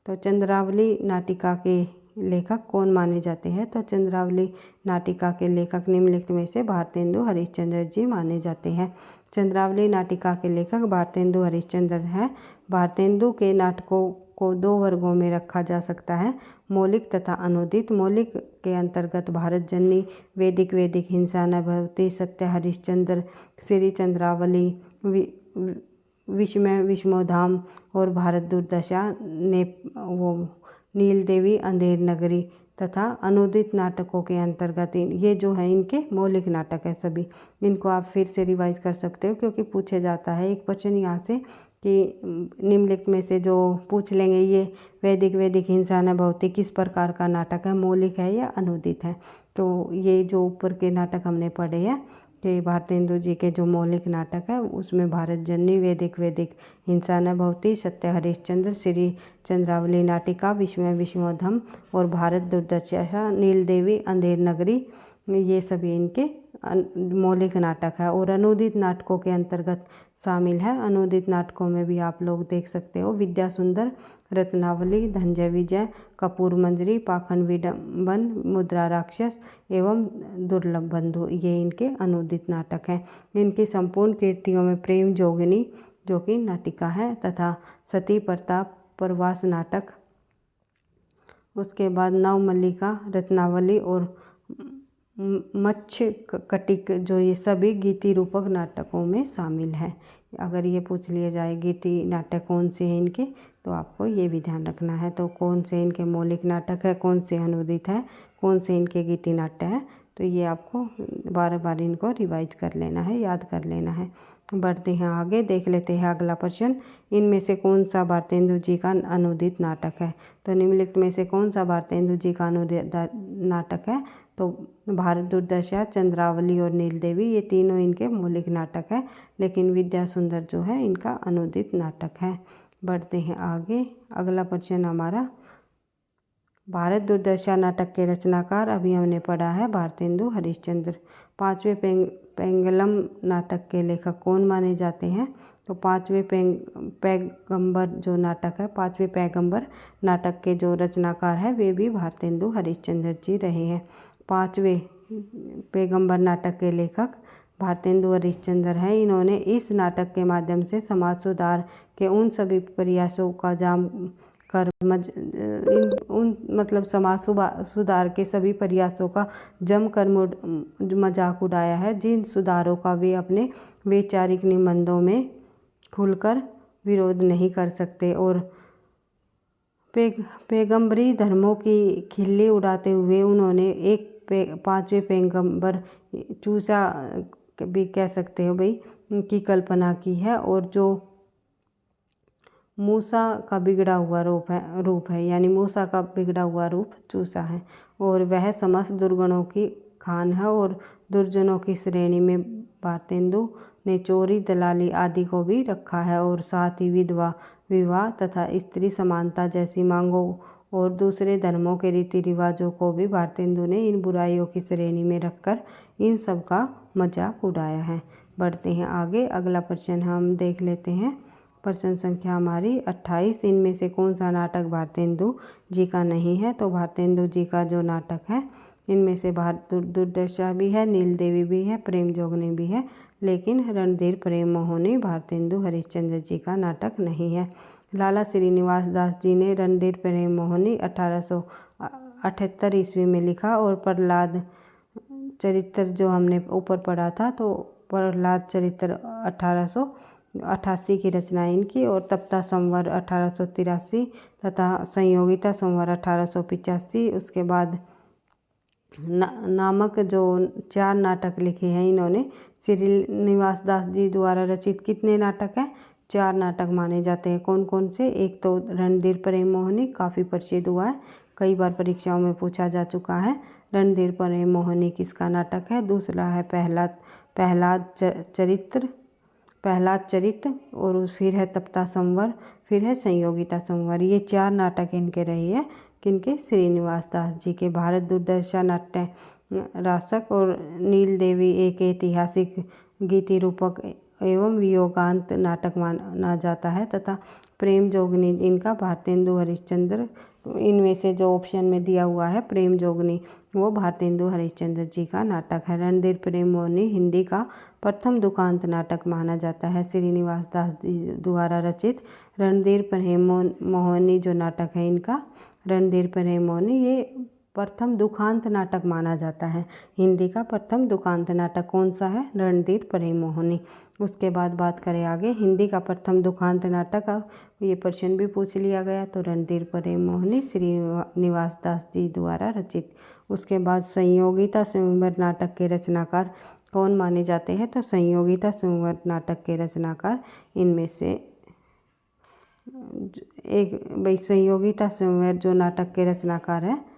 तो चंद्रावली नाटिका के लेखक कौन माने जाते हैं। तो चंद्रावली नाटिका के लेखक निम्नलिखित में से भारतेंदु हरिश्चंद्र जी माने जाते हैं। चंद्रावली नाटिका के लेखक भारतेंदु हरिश्चंद्र हैं। भारतेंदु के नाटकों को 2 वर्गों में रखा जा सकता है, मौलिक तथा अनुदित। मौलिक के अंतर्गत भारत जननी, वैदिक हिंसा न भवती, सत्य हरिश्चंद्र, श्री चंद्रावली, विस्मय विष्णुधाम और भारत दुर्दशा ने नील देवी, अंधेर नगरी तथा अनुदित नाटकों के अंतर्गत ये जो है इनके मौलिक नाटक है सभी। इनको आप फिर से रिवाइज कर सकते हो क्योंकि पूछे जाता है एक क्वेश्चन यहाँ से कि निम्नलिखित में से जो पूछ लेंगे ये वैदिक हिंसा न भवती किस प्रकार का नाटक है, मौलिक है या अनुदित है। तो ये जो ऊपर के नाटक हमने पढ़े हैं कि भारतेंदु जी के जो मौलिक नाटक है उसमें भारत जननी, वैदिक हिंसा न भवती, सत्य हरिश्चंद्र, श्री चंद्रावली नाटिका, विस्मय विष्णुधम और भारत दुर्दशा, नील देवी, अंधेर नगरी, ये सभी इनके मौलिक नाटक है और अनुदित नाटकों के अंतर्गत शामिल है। अनुदित नाटकों में भी आप लोग देख सकते हो विद्या सुंदर, रत्नावली, धनंजय विजय, कपूर मंजरी, पाखंड विडंबन, मुद्रा राक्षस एवं दुर्लभ बंधु, ये इनके अनुदित नाटक हैं। इनकी संपूर्ण कृतियों में प्रेम जोगिनी जो कि नाटिका है तथा सती प्रताप प्रवास नाटक, उसके बाद नवमल्लिका, रत्नावली और मत्स्य कटिक जो ये सभी गीति रूपक नाटकों में शामिल है। अगर ये पूछ लिया जाए गीति नाटक कौन से हैं इनके, तो आपको ये भी ध्यान रखना है। तो कौन से इनके मौलिक नाटक है, कौन से अनुदित है, कौन से इनके गीति नाट्य है, तो ये आपको बार बार इनको रिवाइज कर लेना है, याद कर लेना है। बढ़ते हैं आगे, देख लेते हैं अगला प्रश्न। इनमें से कौन सा भारतेंदु जी का अनुदित नाटक है? तो निम्नलिखित में से कौन सा भारतेंदु जी का अनुदित नाटक है? तो भारत दुर्दशा, चंद्रावली और नील देवी, ये तीनों इनके मौलिक नाटक है, लेकिन विद्या सुंदर जो है इनका अनुदित नाटक है। बढ़ते हैं आगे, अगला प्रश्न हमारा भारत दुर्दशा नाटक के रचनाकार अभी हमने पढ़ा है भारतेंदु हरिश्चंद्र। पांचवें पेंगलम नाटक के लेखक कौन माने जाते हैं? तो पांचवें पैगंबर जो नाटक है, पांचवें पैगंबर नाटक के जो रचनाकार है वे भी भारतेंदु हरिश्चंद्र जी रहे हैं। पांचवें पैगंबर नाटक के लेखक भारतेंदु हरिश्चंद्र हैं। इन्होंने इस नाटक के माध्यम से समाज सुधार के उन सभी प्रयासों का जाम कर मतलब समाज सुधार के सभी प्रयासों का जमकर मजाक उड़ाया है, जिन सुधारों का वे अपने वैचारिक निबंधों में खुलकर विरोध नहीं कर सकते और पैगंबरी धर्मों की खिल्ली उड़ाते हुए उन्होंने एक पांचवें पैगंबर चूसा भी कह सकते हो भाई की कल्पना की है, और जो मूसा का बिगड़ा हुआ रूप है यानी मूसा का बिगड़ा हुआ रूप चूसा है, और वह समस्त दुर्गुणों की खान है और दुर्जनों की श्रेणी में भारतेंदु ने चोरी, दलाली आदि को भी रखा है, और साथ ही विधवा विवाह तथा स्त्री समानता जैसी मांगों और दूसरे धर्मों के रीति रिवाजों को भी भारतेंदु ने इन बुराइयों की श्रेणी में रखकर इन सब का मजाक उड़ाया है। बढ़ते हैं आगे, अगला प्रश्न हम देख लेते हैं। प्रश्न संख्या हमारी 28। इनमें से कौन सा नाटक भारतेंदु जी का नहीं है? तो भारतेंदु जी का जो नाटक है इनमें से भारत दुर्दशा भी है, नील देवी भी है, प्रेम जोगनी भी है, लेकिन रणधीर प्रेम मोहिनी भारतेंदु हरिश्चंद्र जी का नाटक नहीं है। लाला श्रीनिवास दास जी ने रणधीर प्रेम मोहिनी 1878 ईस्वी में लिखा, और प्रहलाद चरित्र जो हमने ऊपर पढ़ा था, तो प्रहलाद चरित्र 1888 की रचना इनकी, और तप्ता संवर 1883 तथा संयोगिता संवर 1885। उसके बाद नामक जो 4 नाटक लिखे हैं इन्होंने। श्रीनिवास दास जी द्वारा रचित कितने नाटक हैं? 4 नाटक माने जाते हैं। कौन कौन से? एक तो रणधीर प्रेम मोहिनी काफ़ी प्रसिद्ध हुआ है, कई बार परीक्षाओं में पूछा जा चुका है। रणधीर प्रेम मोहिनी किसका नाटक है? दूसरा है प्रहलाद चरित्र, और फिर है तप्ता संवर, फिर है संयोगिता संवर। ये 4 नाटक इनके रहे हैं, किनके? श्रीनिवास दास जी के। भारत दुर्दशा नाट्य रासक और नील देवी एक ऐतिहासिक गीति रूपक एवं वियोगांत नाटक माना जाता है, तथा प्रेम जोगनी इनका भारतेंदु हरिश्चंद्र, इनमें से जो ऑप्शन में दिया हुआ है प्रेम जोगनी, वो भारतेंदु हरिश्चंद्र जी का नाटक है। रणधीर प्रेम मोहिनी हिंदी का प्रथम दुखांत नाटक माना जाता है। श्रीनिवास दास जी द्वारा रचित रणधीर प्रेम मोहिनी जो नाटक है इनका, रणधीर प्रेम मोहिनी, ये प्रथम दुखांत नाटक माना जाता है। हिंदी का प्रथम दुखांत नाटक कौन सा है? रणधीर प्रेम मोहिनी। उसके बाद बात करें आगे, हिंदी का प्रथम दुखांत नाटक, ये प्रश्न भी पूछ लिया गया, तो रणधीर प्रेम मोहिनी श्रीनिवास दास जी द्वारा रचित। उसके बाद संयोगिता स्वयंवर नाटक के रचनाकार कौन माने जाते हैं? तो संयोगिता स्वयंवर नाटक के रचनाकार इनमें से एक भाई संयोगिता स्वयंवर जो नाटक के रचनाकार है,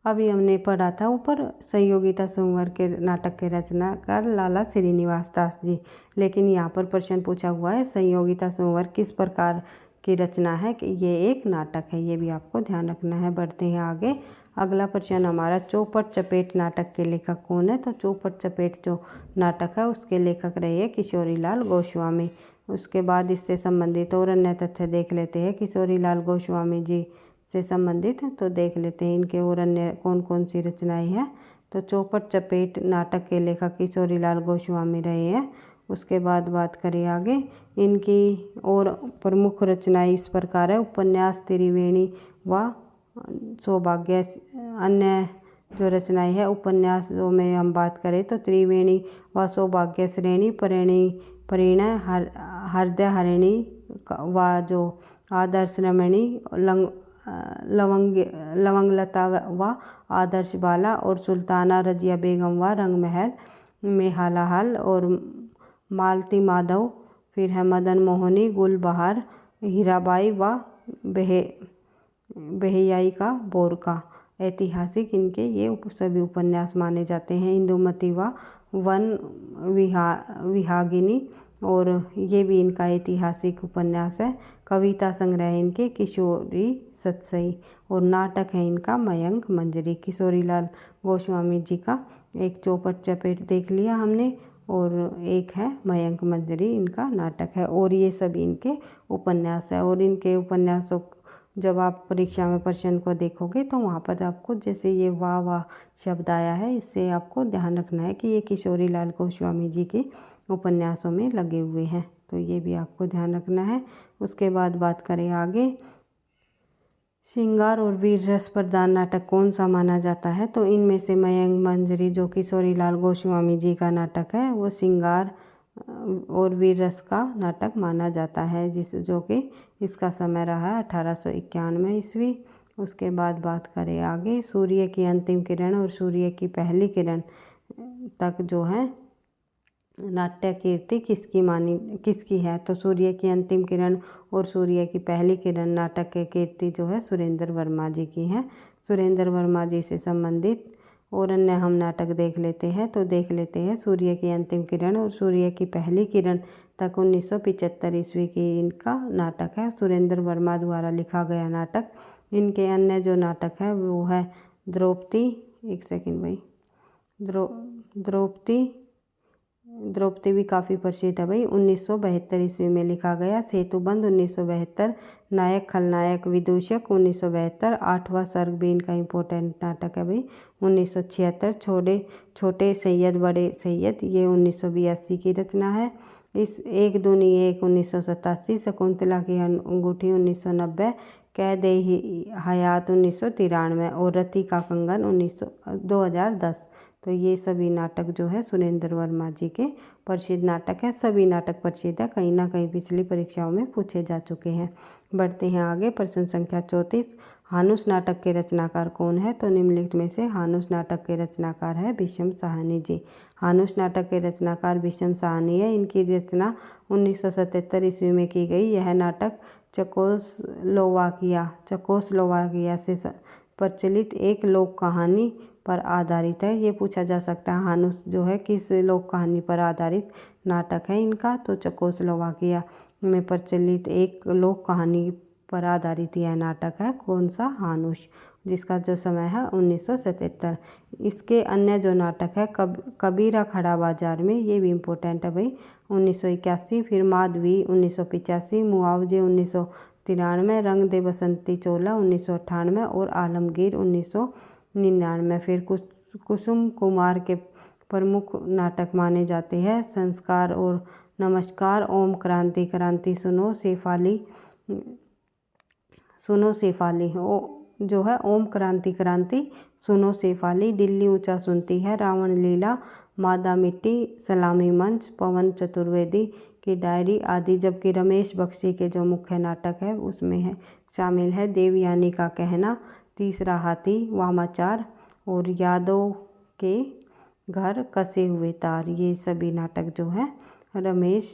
अभी हमने पढ़ा था ऊपर संयोगिता स्वयंवर के नाटक के रचनाकार लाला श्रीनिवास दास जी, लेकिन यहाँ पर प्रश्न पूछा हुआ है संयोगिता स्वयंवर किस प्रकार की रचना है कि ये एक नाटक है, ये भी आपको ध्यान रखना है। बढ़ते हैं आगे, अगला प्रश्न हमारा चौपट चपेट नाटक के लेखक कौन है। तो चौपट चपेट जो नाटक है उसके लेखक रहे हैं किशोरीलाल गोस्वामी। उसके बाद इससे संबंधित और अन्य तथ्य देख लेते हैं किशोरीलाल गोस्वामी जी से संबंधित। तो देख लेते हैं इनके और अन्य कौन कौन सी रचनाएं हैं। तो चौपट चपेट नाटक के लेखक किशोरीलाल गोस्वामी रहे हैं। उसके बाद बात करें आगे, इनकी और प्रमुख रचनाएं इस प्रकार है। उपन्यास त्रिवेणी व सौभाग्य। अन्य जो रचनाएं है उपन्यासों में हम बात करें तो त्रिवेणी व सौभाग्य श्रेणी, परिणय, हृदय हरिणी व जो आदर्श रमणी, लवंगलता व आदर्श बाला, और सुल्ताना रजिया बेगम व रंगमहल में हालाहल, और मालती माधव, फिर है मदन मोहनी, गुलबहार, हीराबाई व बेहयाई का बोरका। ऐतिहासिक इनके ये सभी उपन्यास माने जाते हैं। इंदुमती व वन विहागिनी, और ये भी इनका ऐतिहासिक उपन्यास है। कविता संग्रह इनके किशोरी सतसई, और नाटक है इनका मयंक मंजरी। किशोरीलाल गोस्वामी जी का एक चौपट चपेट देख लिया हमने, और एक है मयंक मंजरी इनका नाटक है, और ये सभी इनके उपन्यास है। और इनके उपन्यासों जब आप परीक्षा में प्रश्न को देखोगे तो वहाँ पर आपको जैसे ये वाह वाह शब्द आया है, इससे आपको ध्यान रखना है कि ये किशोरीलाल गोस्वामी जी के उपन्यासों में लगे हुए हैं। तो ये भी आपको ध्यान रखना है। उसके बाद बात करें आगे, श्रृंगार और वीर रस प्रधान नाटक कौन सा माना जाता है। तो इनमें से मयंक मंजरी जो किशोरीलाल गोस्वामी जी का नाटक है वो श्रृंगार और वीर रस का नाटक माना जाता है, जो कि इसका समय रहा है 1891 ईस्वी। उसके बाद बात करें आगे, सूर्य की अंतिम किरण और सूर्य की पहली किरण तक जो है नाट्य कीर्ति किसकी है। तो सूर्य की अंतिम किरण और सूर्य की पहली किरण नाटक की कीर्ति जो है सुरेंद्र वर्मा जी की है। सुरेंद्र वर्मा जी से संबंधित और अन्य हम नाटक देख लेते हैं। तो देख लेते हैं सूर्य की अंतिम किरण और सूर्य की पहली किरण तक 1975 ईस्वी की इनका नाटक है, सुरेंद्र वर्मा द्वारा लिखा गया नाटक। इनके अन्य जो नाटक है वो है द्रौपदी, एक सेकंड भाई, द्रौपदी भी काफ़ी प्रसिद्ध है भाई, 1972 ईस्वी में लिखा गया। सेतुबंध 1972, नायक खलनायक विदूषक 1972, आठवां सर्ग भी इनका इम्पोर्टेंट नाटक है भाई 1976, छोटे सैयद बड़े सैयद ये 1982 की रचना है। इस एक दूनी एक 1987, शकुंतला की अंगूठी 1990, कैद हयात 1993, और रति का कंगन 2010। तो ये सभी नाटक जो है सुरेंद्र वर्मा जी के प्रसिद्ध नाटक है। सभी नाटक प्रसिद्ध है, कहीं ना कहीं पिछली परीक्षाओं में पूछे जा चुके हैं। बढ़ते हैं आगे, प्रश्न संख्या 34, हानुस नाटक के रचनाकार कौन है। तो निम्नलिखित में से हानुस नाटक के रचनाकार है भीष्म साहनी जी। हानुस नाटक के रचनाकार भीष्म साहनी है। इनकी रचना 1977 ईस्वी में की गई। यह नाटक चेकोस्लोवाकिया से प्रचलित एक लोक कहानी पर आधारित है। ये पूछा जा सकता है हानुस जो है किस लोक कहानी पर आधारित नाटक है इनका। तो चेकोस्लोवाकिया में प्रचलित एक लोक कहानी पर आधारित यह नाटक है। कौन सा? हानुस, जिसका जो समय है 1977। इसके अन्य जो नाटक है कबीरा खड़ा बाजार में, ये भी इम्पोर्टेंट है भाई 1981, फिर माधवी 1985, मुआवजे 1993, रंग दे बसंती चोला 1998, और आलमगीर 1999। फिर कुसुम कुमार के प्रमुख नाटक माने जाते हैं संस्कार और नमस्कार, ओम क्रांति क्रांति सुनो शेफाली जो है ओम क्रांति क्रांति सुनो शेफाली, दिल्ली ऊंचा सुनती है, रावण लीला, मादा मिट्टी, सलामी मंच, पवन चतुर्वेदी की डायरी आदि। जबकि रमेश बख्शी के जो मुख्य नाटक है उसमें है शामिल है देवयानी का कहना, तीसरा हाथी, वामाचार, और यादव के घर, कसे हुए तार। ये सभी नाटक जो है रमेश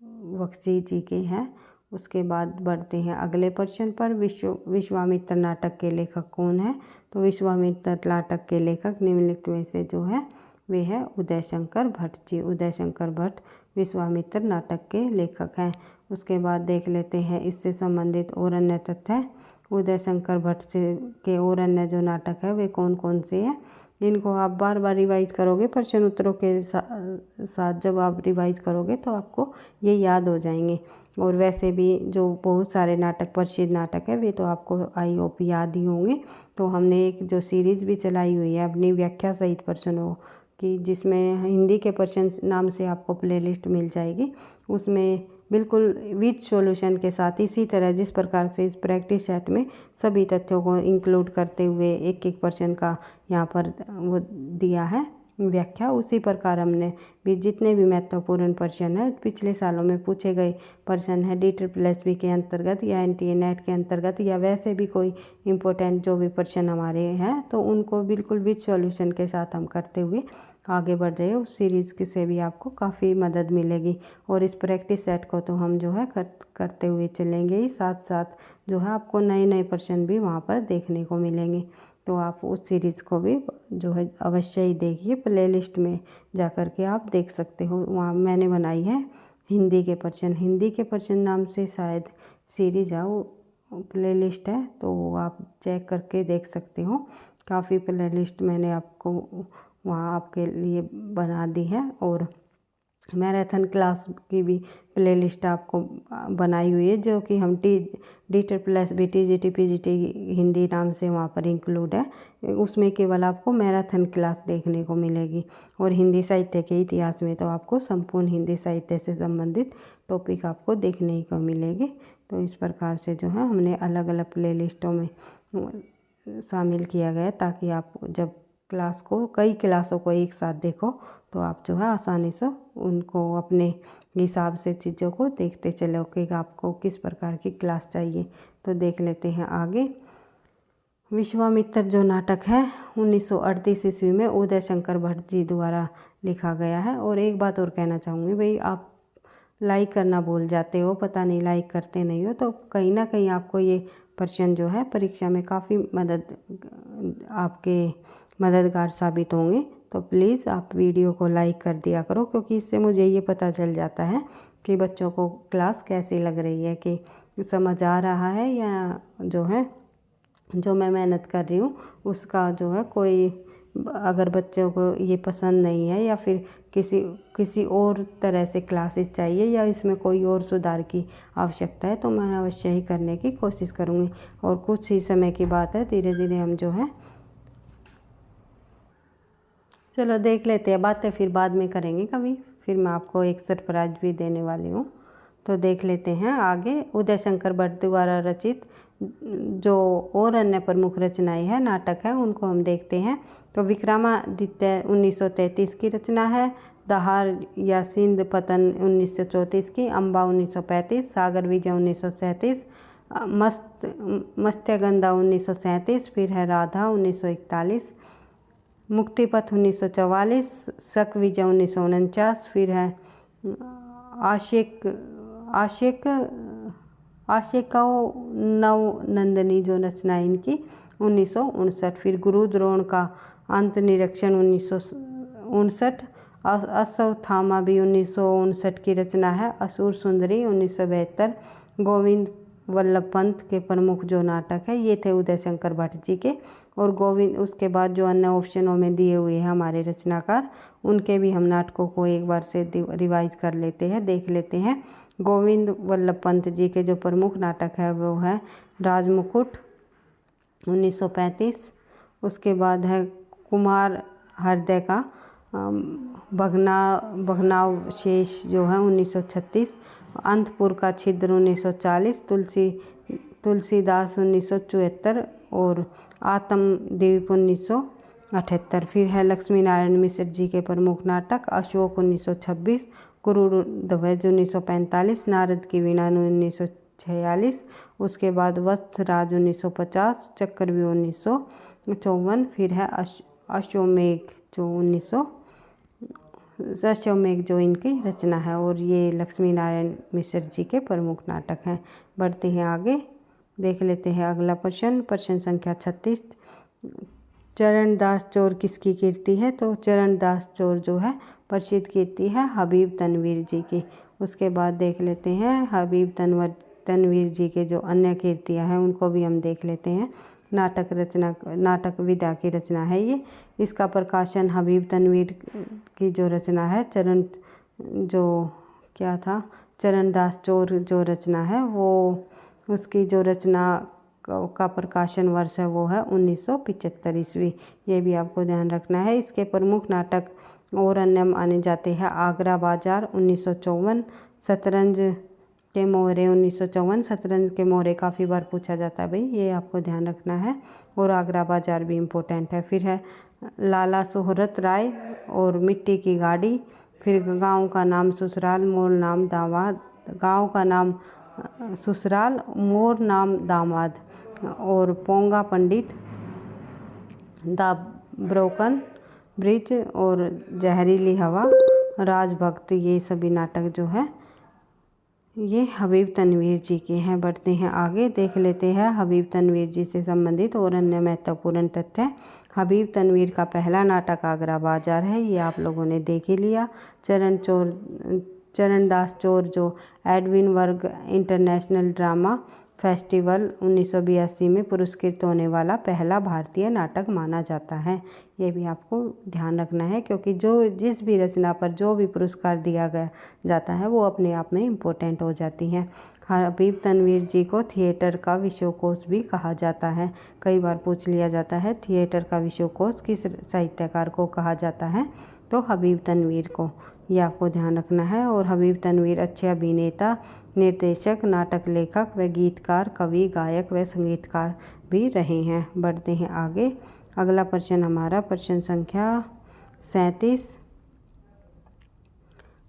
बख्शी जी के हैं। उसके बाद बढ़ते हैं अगले प्रश्न पर, विश्वामित्र नाटक के लेखक कौन है। तो विश्वामित्र नाटक के लेखक निम्नलिखित में से जो है वे है उदय शंकर भट्ट जी। उदय शंकर भट्ट विश्वामित्र नाटक के लेखक हैं। उसके बाद देख लेते हैं इससे संबंधित और अन्य तथ्य। उदय शंकर भट्ट से के और अन्य जो नाटक है वे कौन कौन से हैं। इनको आप बार बार रिवाइज करोगे, प्रश्न उत्तरों के साथ जब आप रिवाइज करोगे तो आपको ये याद हो जाएंगे। और वैसे भी जो बहुत सारे नाटक प्रसिद्ध नाटक है वे तो आपको आई होप याद ही होंगे। तो हमने एक जो सीरीज़ भी चलाई हुई है अपनी व्याख्या सहित प्रश्नों की, जिसमें हिंदी के प्रश्न नाम से आपको प्लेलिस्ट मिल जाएगी। उसमें बिल्कुल विद सॉल्यूशन के साथ इसी तरह जिस प्रकार से इस प्रैक्टिस सेट में सभी तथ्यों को इंक्लूड करते हुए एक एक प्रश्न का यहाँ पर वो दिया है व्याख्या, उसी प्रकार हमने भी जितने भी महत्वपूर्ण प्रश्न हैं पिछले सालों में पूछे गए प्रश्न हैं DSSB के अंतर्गत या NTA NET के अंतर्गत या वैसे भी कोई इम्पोर्टेंट जो भी प्रश्न हमारे हैं तो उनको बिल्कुल विद सॉल्यूशन के साथ हम करते हुए आगे बढ़ रहे हैं। उस सीरीज़ की से भी आपको काफ़ी मदद मिलेगी। और इस प्रैक्टिस सेट को तो हम जो है करते हुए चलेंगे ही, साथ साथ जो है आपको नए नए प्रश्न भी वहाँ पर देखने को मिलेंगे। तो आप उस सीरीज़ को भी जो है अवश्य ही देखिए, प्लेलिस्ट में जा कर के आप देख सकते हो। वहाँ मैंने बनाई है हिंदी के प्रश्न नाम से शायद सीरीज है, वो प्लेलिस्ट है, तो आप चेक करके देख सकते हो। काफ़ी प्लेलिस्ट मैंने आपको वहाँ आपके लिए बना दी है। और मैराथन क्लास की भी प्लेलिस्ट आपको बनाई हुई है, जो कि हम DSSB TGT PGT हिंदी नाम से वहाँ पर इंक्लूड है। उसमें केवल आपको मैराथन क्लास देखने को मिलेगी। और हिंदी साहित्य के इतिहास में तो आपको संपूर्ण हिंदी साहित्य से संबंधित टॉपिक आपको देखने को मिलेंगे। तो इस प्रकार से जो है हमने अलग अलग प्लेलिस्टों में शामिल किया गया ताकि आप जब कई क्लासों को एक साथ देखो तो आप जो है आसानी से उनको अपने हिसाब से चीज़ों को देखते चलो कि आपको किस प्रकार की क्लास चाहिए। तो देख लेते हैं आगे। विश्वामित्र जो नाटक है 1938 ईस्वी में उदय शंकर भट्ट जी द्वारा लिखा गया है। और एक बात और कहना चाहूँगी भाई, आप लाइक करना भूल जाते हो, पता नहीं लाइक करते नहीं हो, तो कहीं ना कहीं आपको ये प्रश्न जो है परीक्षा में काफ़ी आपके मददगार साबित होंगे। तो प्लीज़ आप वीडियो को लाइक कर दिया करो, क्योंकि इससे मुझे ये पता चल जाता है कि बच्चों को क्लास कैसी लग रही है, कि समझ आ रहा है या जो मैं मेहनत कर रही हूँ उसका जो है कोई, अगर बच्चों को ये पसंद नहीं है या फिर किसी और तरह से क्लासेस चाहिए या इसमें कोई और सुधार की आवश्यकता है तो मैं अवश्य ही करने की कोशिश करूँगी। और कुछ ही समय की बात है, धीरे धीरे हम जो है चलो देख लेते हैं, बातें फिर बाद में करेंगे कभी, फिर मैं आपको एक सरप्राइज भी देने वाली हूँ। तो देख लेते हैं आगे। उदय शंकर भट्ट द्वारा रचित जो और अन्य प्रमुख रचनाएं हैं नाटक है उनको हम देखते हैं। तो विक्रमादित्य 1933 की रचना है, दहार या सिंध पतन 1934 की, अम्बा 1935, सागर विजय 1937, मत्स्यगंधा 1937, फिर है राधा 1941, मुक्तिपथ 1944, शक विजय 1949, फिर है आशिका नव नंदनी जो रचना इनकी 1959, फिर गुरुद्रोण का अंत निरीक्षण 1959, अश्वत्थामा भी 1959 की रचना है, असुर सुंदरी 1972, गोविंद वल्लभ पंत के प्रमुख जो नाटक है ये थे उदय शंकर भट्ट जी के। और गोविंद उसके बाद जो अन्य ऑप्शनों में दिए हुए हैं हमारे रचनाकार, उनके भी हम नाटकों को एक बार से रिवाइज कर लेते हैं, देख लेते हैं। गोविंद वल्लभ पंत जी के जो प्रमुख नाटक है वो है राजमुकुट 1935, उसके बाद है कुमार हृदय का भगनाव शेष जो है 1936, अंतपुर का छिद्र 1940, तुलसीदास 1974 और आत्मदीप 1978, फिर है लक्ष्मी नारायण मिश्र जी के प्रमुख नाटक अशोक 1926, गुरुध्वज 1945, नारद की वीणा 1946, उसके बाद वत्सराज 1950, चक्रव्यूह 1954, फिर है अश्वमेघ जो इनकी रचना है। और ये लक्ष्मी नारायण मिश्र जी के प्रमुख नाटक हैं। बढ़ते हैं आगे, देख लेते हैं अगला प्रश्न संख्या 36। चरणदास चोर किसकी कीर्ति है? तो चरणदास चोर जो है प्रसिद्ध कीर्ति है हबीब तनवीर जी की। उसके बाद देख लेते हैं हबीब तनवीर जी के जो अन्य कृतियाँ हैं उनको भी हम देख लेते हैं। नाटक विदा की रचना है ये। इसका प्रकाशन हबीब तनवीर की जो रचना है चरणदास चोर जो रचना है वो उसकी जो रचना का प्रकाशन वर्ष है वो है 1975 ईस्वी। ये भी आपको ध्यान रखना है। इसके प्रमुख नाटक और अन्य माने जाते हैं आगरा बाजार 1954, शतरंज के मोहरे 1954। शतरंज के मोहरे काफ़ी बार पूछा जाता है भाई, ये आपको ध्यान रखना है। और आगरा बाजार भी इम्पोर्टेंट है। फिर है लाला सोहरत राय और मिट्टी की गाड़ी। फिर गांव का नाम ससुराल मोर नाम दामाद, गांव का नाम ससुराल मोर नाम दामाद। और पोंगा पंडित, द ब्रोकन ब्रिज और जहरीली हवा, राजभक्त, ये सभी नाटक जो है ये हबीब तनवीर जी के हैं। बढ़ते हैं आगे, देख लेते हैं हबीब तनवीर जी से संबंधित और अन्य महत्वपूर्ण तथ्य। हबीब तनवीर का पहला नाटक आगरा बाजार है, ये आप लोगों ने देख ही लिया। चरणदास चोर जो एडविन वर्ग इंटरनेशनल ड्रामा फेस्टिवल 1982 में पुरस्कृत होने वाला पहला भारतीय नाटक माना जाता है। ये भी आपको ध्यान रखना है, क्योंकि जिस भी रचना पर जो भी पुरस्कार दिया गया जाता है वो अपने आप में इम्पोर्टेंट हो जाती है। हबीब तनवीर जी को थिएटर का विश्वकोश भी कहा जाता है। कई बार पूछ लिया जाता है थिएटर का विश्वकोश किस साहित्यकार को कहा जाता है, तो हबीब तनवीर को, ये आपको ध्यान रखना है। और हबीब तनवीर अच्छे अभिनेता, निर्देशक, नाटक लेखक व गीतकार, कवि, गायक व संगीतकार भी रहे हैं। बढ़ते हैं आगे, अगला प्रश्न हमारा प्रश्न संख्या 37।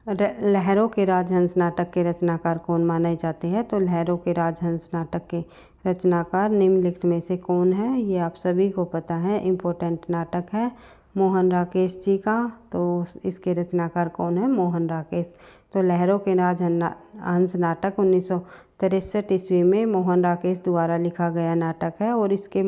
लहरों के राजहंस नाटक के रचनाकार कौन माने जाते हैं, तो लहरों के राजहंस नाटक के रचनाकार निम्नलिखित में से कौन है, ये आप सभी को पता है, इम्पोर्टेंट नाटक है मोहन राकेश जी का। तो इसके रचनाकार कौन है, मोहन राकेश। तो लहरों के राजहंस नाटक 1963 ईस्वी में मोहन राकेश द्वारा लिखा गया नाटक है। और इसके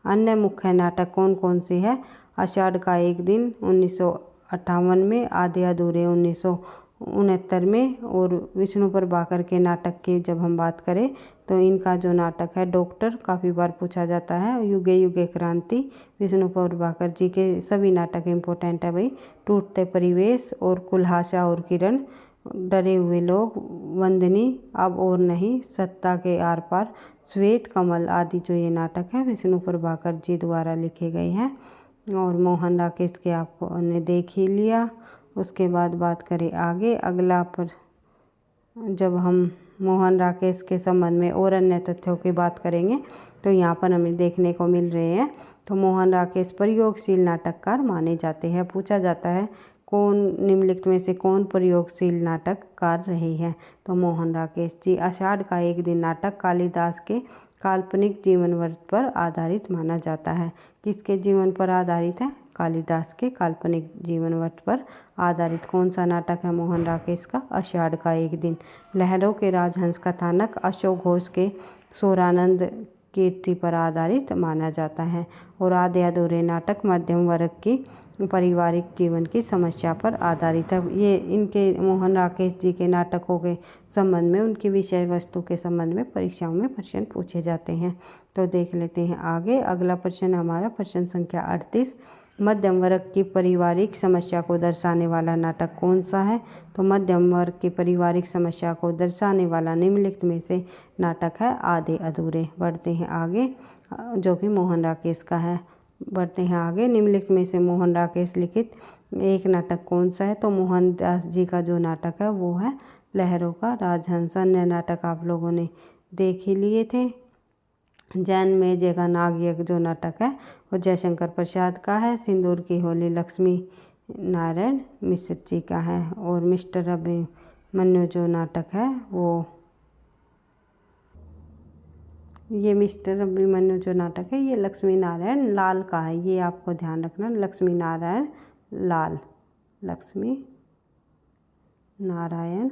अन्य मुख्य नाटक कौन कौन से हैं, आषाढ़ का एक दिन 1958 में, आधे अधूरे 1969 में। और विष्णु प्रभाकर के नाटक की जब हम बात करें तो इनका जो नाटक है डॉक्टर, काफ़ी बार पूछा जाता है। युगे युगे क्रांति, विष्णु प्रभाकर जी के सभी नाटक इम्पोर्टेंट है भाई। टूटते परिवेश और कुल्हासा और किरण, डरे हुए लोग, वंदनी, अब और नहीं, सत्ता के आर पार, श्वेत कमल आदि जो ये नाटक है विष्णु प्रभाकर जी द्वारा लिखे गए हैं। और मोहन राकेश के आपने देख ही लिया। उसके बाद बात करें आगे, अगला पर जब हम मोहन राकेश के संबंध में और अन्य तथ्यों की बात करेंगे तो यहाँ पर हमें देखने को मिल रहे हैं। तो मोहन राकेश प्रयोगशील नाटककार माने जाते हैं। पूछा जाता है कौन निम्नलिखित में से कौन प्रयोगशील नाटककार रहे हैं, तो मोहन राकेश जी। आषाढ़ का एक दिन नाटक कालिदास के काल्पनिक जीवन वृत्त पर आधारित माना जाता है। किसके जीवन पर आधारित है, कालिदास के काल्पनिक जीवन वृत्त पर आधारित कौन सा नाटक है मोहन राकेश का, आषाढ़ का एक दिन। लहरों के राजहंस कथानक अशोक घोष के स्वरानंद कीर्ति पर आधारित माना जाता है। और आधे अधूरे नाटक मध्यम वर्ग की पारिवारिक जीवन की समस्या पर आधारित है। ये इनके मोहन राकेश जी के नाटकों के संबंध में, उनकी विषय वस्तु के संबंध में परीक्षाओं में प्रश्न पूछे जाते हैं। तो देख लेते हैं आगे, अगला प्रश्न हमारा प्रश्न संख्या 38। मध्यम वर्ग की पारिवारिक समस्या को दर्शाने वाला नाटक कौन सा है, तो मध्यम वर्ग की पारिवारिक समस्या को दर्शाने वाला निम्नलिखित में से नाटक है आधे अधूरे। बढ़ते हैं आगे, जो कि मोहन राकेश का है। बढ़ते हैं आगे, निम्नलिखित में से मोहन राकेश लिखित एक नाटक कौन सा है, तो मोहन दास जी का जो नाटक है वो है लहरों का राजहंस। अन्य नाटक आप लोगों ने देख ही लिए थे। जैन में जगह नागयज्ञ जो नाटक है वो जयशंकर प्रसाद का है। सिंदूर की होली लक्ष्मी नारायण मिश्र जी का है। और मिस्टर अभिमन्यु जो नाटक है वो, ये मिस्टर अभिमन्यु जो नाटक है ये लक्ष्मी नारायण लाल का है। ये आपको ध्यान रखना, लक्ष्मी नारायण लाल, लक्ष्मी नारायण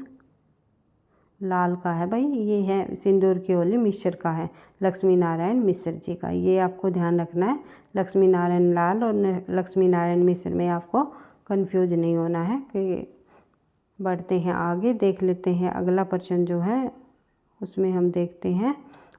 लाल का है भाई। ये है सिंदूर की होली मिश्र का है, लक्ष्मी नारायण मिश्र जी का। ये आपको ध्यान रखना है, लक्ष्मी नारायण लाल और लक्ष्मी नारायण मिश्र में आपको कंफ्यूज नहीं होना है। कि बढ़ते हैं आगे, देख लेते हैं अगला प्रश्न जो है उसमें हम देखते हैं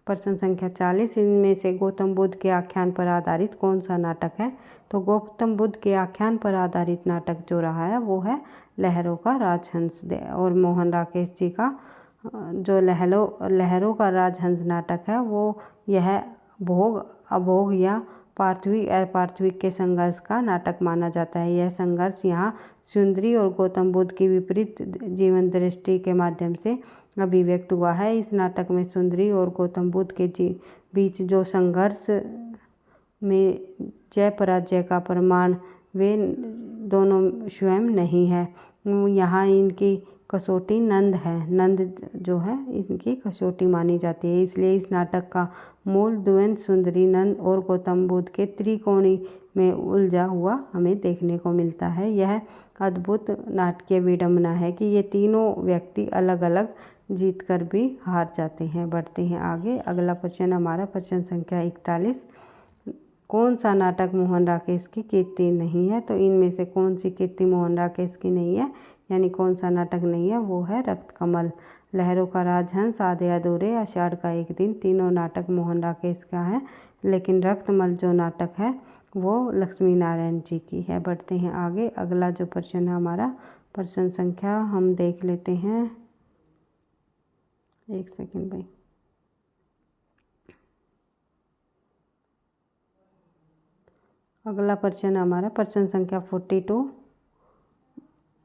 प्रश्न संख्या 40, इनमें से गौतम बुद्ध के आख्यान पर आधारित कौन सा नाटक है। तो गौतम बुद्ध के आख्यान पर आधारित नाटक जो रहा है वो है लहरों का राजहंस। और मोहन राकेश जी का जो लहरों का राजहंस नाटक है वो यह भोग अभोग या पार्थिविक अपार्थिविक के संघर्ष का नाटक माना जाता है। यह संघर्ष यहाँ सुंदरी और गौतम बुद्ध की विपरीत जीवन दृष्टि के माध्यम से अभिव्यक्त हुआ है। इस नाटक में सुंदरी और गौतम बुद्ध के बीच जो संघर्ष में जय पराजय का प्रमाण वे दोनों स्वयं नहीं है। यहाँ इनकी कसौटी नंद है। नंद जो है इनकी कसौटी मानी जाती है। इसलिए इस नाटक का मूल द्वंद्व सुंदरी नंद और गौतम बुद्ध के त्रिकोणी में उलझा हुआ हमें देखने को मिलता है। यह अद्भुत नाटकीय विडंबना है कि ये तीनों व्यक्ति अलग अलग जीत कर भी हार जाते हैं। बढ़ते हैं आगे। अगला प्रश्न हमारा प्रश्न संख्या 41, कौन सा नाटक मोहन राकेश की कीर्ति नहीं है। तो इनमें से कौन सी कीर्ति मोहन राकेश की नहीं है, यानी कौन सा नाटक नहीं है, वो है रक्त कमल, लहरों का राजहंस, आधे अधूरे, आषाढ़ का एक दिन। तीनों नाटक मोहन राकेश का है, लेकिन रक्तमल जो नाटक है वो लक्ष्मी नारायण जी की है। बढ़ते हैं आगे। अगला जो प्रश्न है हमारा प्रश्न संख्या हम देख लेते हैं, एक सेकंड भाई। अगला प्रश्न हमारा प्रश्न संख्या 42,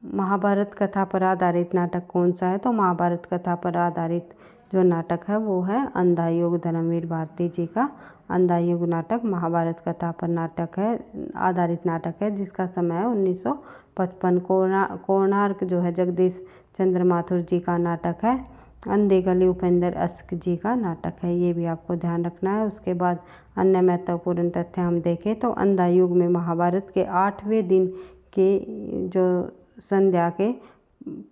महाभारत कथा पर आधारित नाटक कौन सा है। तो महाभारत कथा पर आधारित जो नाटक है वो है अंधा युग, धर्मवीर भारती जी का अंधा युग नाटक महाभारत कथा पर नाटक है, आधारित नाटक है, जिसका समय है 1955। कोणार्क जो है जगदीश चंद्र माथुर जी का नाटक है। अंधे गली उपेंद्र अस्क जी का नाटक है, ये भी आपको ध्यान रखना है। उसके बाद अन्य महत्वपूर्ण तथ्य हम देखें तो अंधा युग में महाभारत के 8वें दिन के जो संध्या के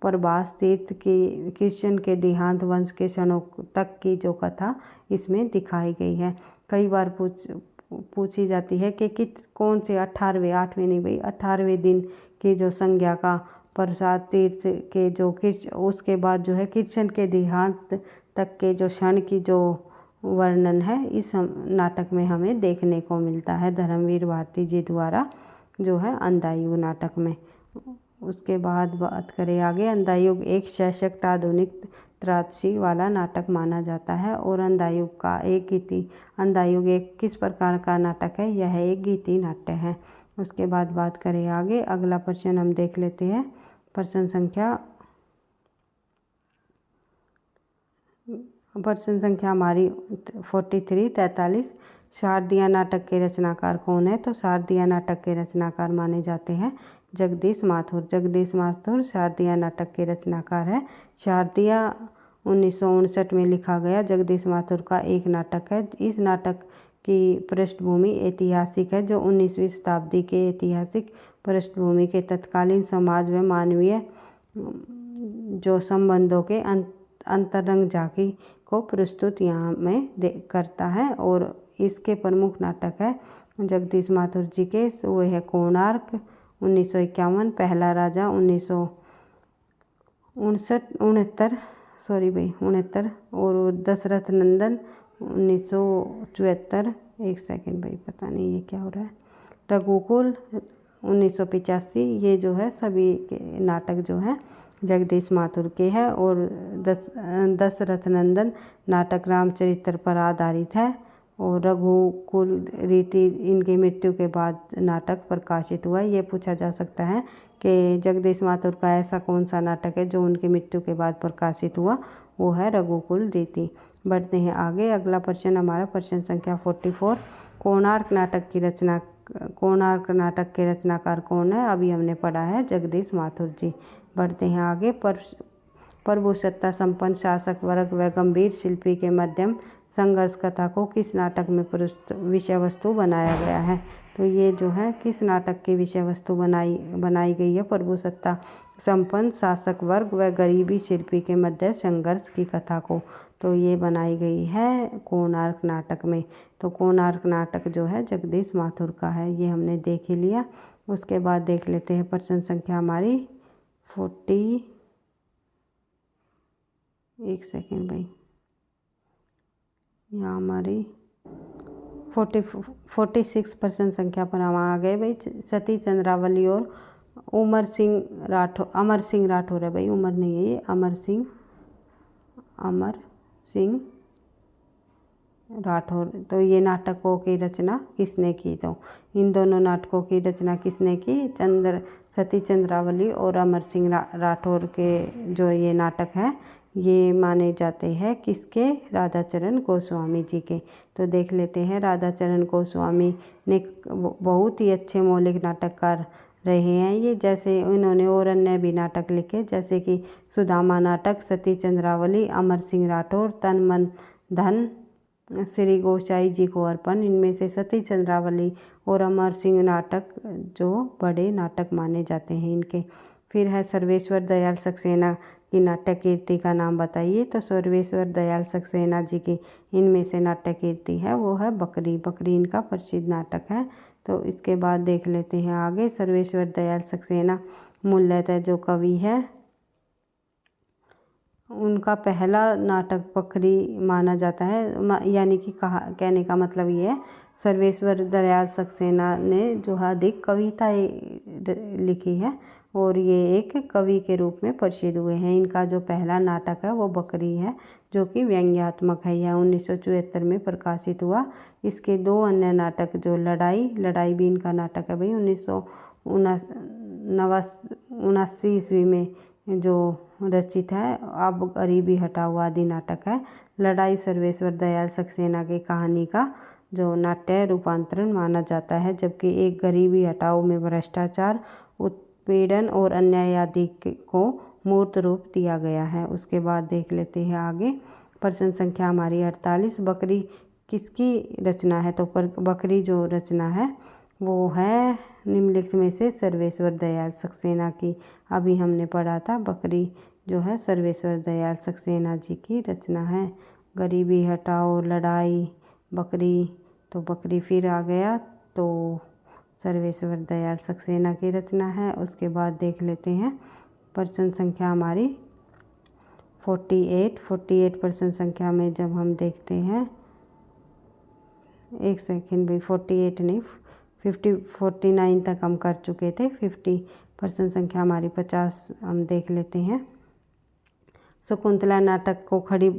प्रभास तीर्थ की कृष्ण के देहांत वंश के क्षणों तक की जो कथा इसमें दिखाई गई है। कई बार पूछी जाती है कि कौन से 8वें नहीं भाई 18वें दिन की जो संज्ञा का प्रसाद तीर्थ के जो उसके बाद जो है कृष्ण के देहांत तक के जो क्षण की जो वर्णन है इस नाटक में हमें देखने को मिलता है धर्मवीर भारती जी द्वारा जो है अंधा युग नाटक में। उसके बाद बात करें आगे, अंधा युग एक सशक्त आधुनिक त्राटसी वाला नाटक माना जाता है और अंधा युग का एक गीति, अंधा युग एक किस प्रकार का नाटक है, यह एक गीति नाट्य है। उसके बाद बात करें आगे, अगला प्रश्न हम देख लेते हैं प्रश्न संख्या हमारी 43 शारदिया नाटक के रचनाकार कौन है। तो शारदिया नाटक के रचनाकार माने जाते हैं जगदीश माथुर। जगदीश माथुर शारदिया नाटक के रचनाकार है। शारदिया 1959 में लिखा गया जगदीश माथुर का एक नाटक है। इस नाटक की पृष्ठभूमि ऐतिहासिक है, जो 19वीं शताब्दी के ऐतिहासिक पृष्ठभूमि के तत्कालीन समाज व मानवीय जो संबंधों के अंतरंग झांकी को प्रस्तुत यहाँ में करता है। और इसके प्रमुख नाटक है जगदीश माथुर जी के, वो है कोणार्क 1951, पहला राजा 1969 और दशरथ नंदन 1974। एक सेकंड भाई, पता नहीं ये क्या हो रहा है। रघुकुल 1985। ये जो है सभी नाटक जो है जगदीश माथुर के हैं। और दशरथ नंदन नाटक रामचरित्र पर आधारित है और रघुकुल रीति इनकी मृत्यु के बाद नाटक प्रकाशित हुआ। ये पूछा जा सकता है कि जगदीश माथुर का ऐसा कौन सा नाटक है जो उनकी मृत्यु के बाद प्रकाशित हुआ, वो है रघुकुल रीति। बढ़ते हैं आगे। अगला प्रश्न हमारा प्रश्न संख्या 44, कोणार्क नाटक के रचनाकार कौन है। अभी हमने पढ़ा है जगदीश माथुर जी। बढ़ते हैं आगे। प्रभुसत्ता संपन्न शासक वर्ग व गंभीर शिल्पी के मध्यम संघर्ष कथा को किस नाटक में विषय वस्तु बनाया गया है। तो ये जो है किस नाटक की विषय वस्तु बनाई गई है, प्रभुसत्ता संपन्न शासक वर्ग व गरीबी शिल्पी के मध्य संघर्ष की कथा को। तो ये बनाई गई है कोणार्क नाटक में। तो कोणार्क नाटक जो है जगदीश माथुर का है, ये हमने देख ही लिया। उसके बाद देख लेते हैं प्रश्न संख्या हमारी 40। एक सेकेंड भाई, यहाँ हमारी 46% संख्या पर हम आ गए भाई। सती चंद्रावली और अमर सिंह राठौर है भाई, उमर नहीं है ये, अमर सिंह राठौर। तो ये नाटकों की रचना किसने की? तो इन दोनों नाटकों की रचना किसने की? सती चंद्रावली और अमर सिंह राठौर के जो ये नाटक है ये माने जाते हैं किसके? राधाचरण गोस्वामी जी के। तो देख लेते हैं, राधाचरण गोस्वामी ने बहुत ही अच्छे मौलिक नाटककार रहे हैं ये। जैसे इन्होंने और अन्य भी नाटक लिखे, जैसे कि सुदामा नाटक, सती चंद्रावली, अमर सिंह राठौर, तन मन धन, श्री गोसाई जी को अर्पण। इनमें से सती चंद्रावली और अमर सिंह नाटक जो बड़े नाटक माने जाते हैं इनके। फिर है सर्वेश्वर दयाल सक्सेना की नाट्य कीर्ति का नाम बताइए। तो सर्वेश्वर दयाल सक्सेना जी की इनमें से नाट्य कीर्ति है वो है बकरी। बकरी इनका प्रसिद्ध नाटक है। तो इसके बाद देख लेते हैं आगे। सर्वेश्वर दयाल सक्सेना मूलतः जो कवि है उनका पहला नाटक बकरी माना जाता है। यानी कि कहने का मतलब ये है, सर्वेश्वर दयाल सक्सेना ने जो है अधिक कविताएं लिखी है और ये एक कवि के रूप में प्रसिद्ध हुए हैं। इनका जो पहला नाटक है वो बकरी है, जो कि व्यंग्यात्मक है। यह 1974 में प्रकाशित हुआ। इसके दो अन्य नाटक, जो लड़ाई भी इनका नाटक है भाई, 1979 ईस्वी में जो रचित है। अब गरीबी हटाओ आदि नाटक है। लड़ाई सर्वेश्वर दयाल सक्सेना की कहानी का जो नाट्य रूपांतरण माना जाता है, जबकि एक गरीबी हटाओ में भ्रष्टाचार, उत्पीड़न और अन्याय आदि को मूर्त रूप दिया गया है। उसके बाद देख लेते हैं आगे। प्रश्न संख्या हमारी 48, बकरी किसकी रचना है? तो बकरी जो रचना है वो है निम्नलिखित में से सर्वेश्वर दयाल सक्सेना की। अभी हमने पढ़ा था, बकरी जो है सर्वेश्वर दयाल सक्सेना जी की रचना है। गरीबी हटाओ, लड़ाई, बकरी, तो बकरी फिर आ गया, तो सर्वेश्वर दयाल सक्सेना की रचना है। उसके बाद देख लेते हैं प्रश्न संख्या हमारी 48 प्रश्न संख्या में जब हम देखते हैं, एक सेकेंड भाई, 48 नहीं 49 तक हम कर चुके थे। 50 प्रश्न संख्या हमारी 50 हम देख लेते हैं। शकुंतला नाटक को खड़ी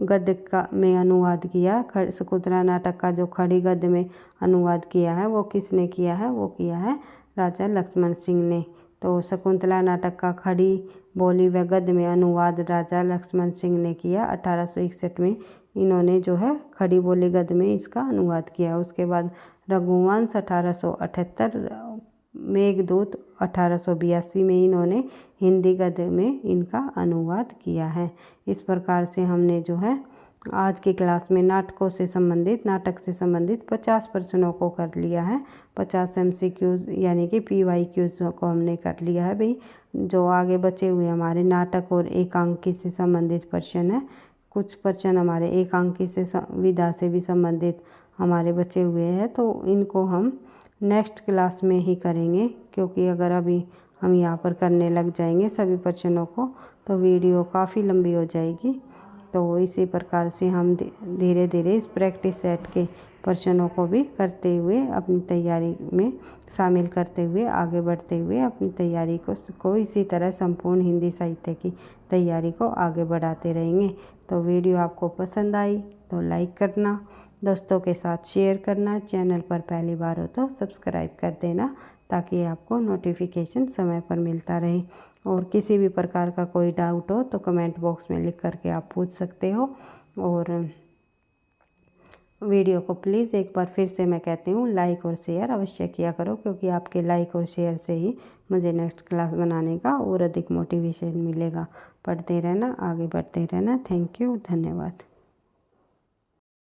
गद्य में अनुवाद किया। शकुंतला नाटक का जो खड़ी गद्य में अनुवाद किया है वो किसने किया है? वो किया है राजा लक्ष्मण सिंह ने। तो शकुंतला नाटक का खड़ी बोली व गद्य में अनुवाद राजा लक्ष्मण सिंह ने किया। 1861 में इन्होंने जो है खड़ी बोली गद्य में इसका अनुवाद किया। उसके बाद रघुवंश 1878, मेघदूत 1882 में इन्होंने हिंदी गद्य में इनका अनुवाद किया है। इस प्रकार से हमने जो है आज की क्लास में नाटक से संबंधित 50 प्रश्नों को कर लिया है। 50 MCQs यानी कि PYQs को हमने कर लिया है भाई। जो आगे बचे हुए हमारे नाटक और एकांकी से संबंधित प्रश्न है, कुछ प्रश्न हमारे एकांकी से विधा से भी संबंधित हमारे बचे हुए हैं, तो इनको हम नेक्स्ट क्लास में ही करेंगे, क्योंकि अगर अभी हम यहाँ पर करने लग जाएंगे सभी प्रश्नों को तो वीडियो काफ़ी लंबी हो जाएगी। तो इसी प्रकार से हम धीरे धीरे इस प्रैक्टिस सेट के प्रश्नों को भी करते हुए अपनी तैयारी में शामिल करते हुए आगे बढ़ते हुए अपनी तैयारी को इसी तरह संपूर्ण हिंदी साहित्य की तैयारी को आगे बढ़ाते रहेंगे। तो वीडियो आपको पसंद आई तो लाइक करना, दोस्तों के साथ शेयर करना, चैनल पर पहली बार हो तो सब्सक्राइब कर देना, ताकि आपको नोटिफिकेशन समय पर मिलता रहे। और किसी भी प्रकार का कोई डाउट हो तो कमेंट बॉक्स में लिख करके आप पूछ सकते हो। और वीडियो को प्लीज़ एक बार फिर से मैं कहती हूँ लाइक और शेयर अवश्य किया करो, क्योंकि आपके लाइक और शेयर से ही मुझे नेक्स्ट क्लास बनाने का और अधिक मोटिवेशन मिलेगा। पढ़ते रहना, आगे बढ़ते रहना। थैंक यू, धन्यवाद।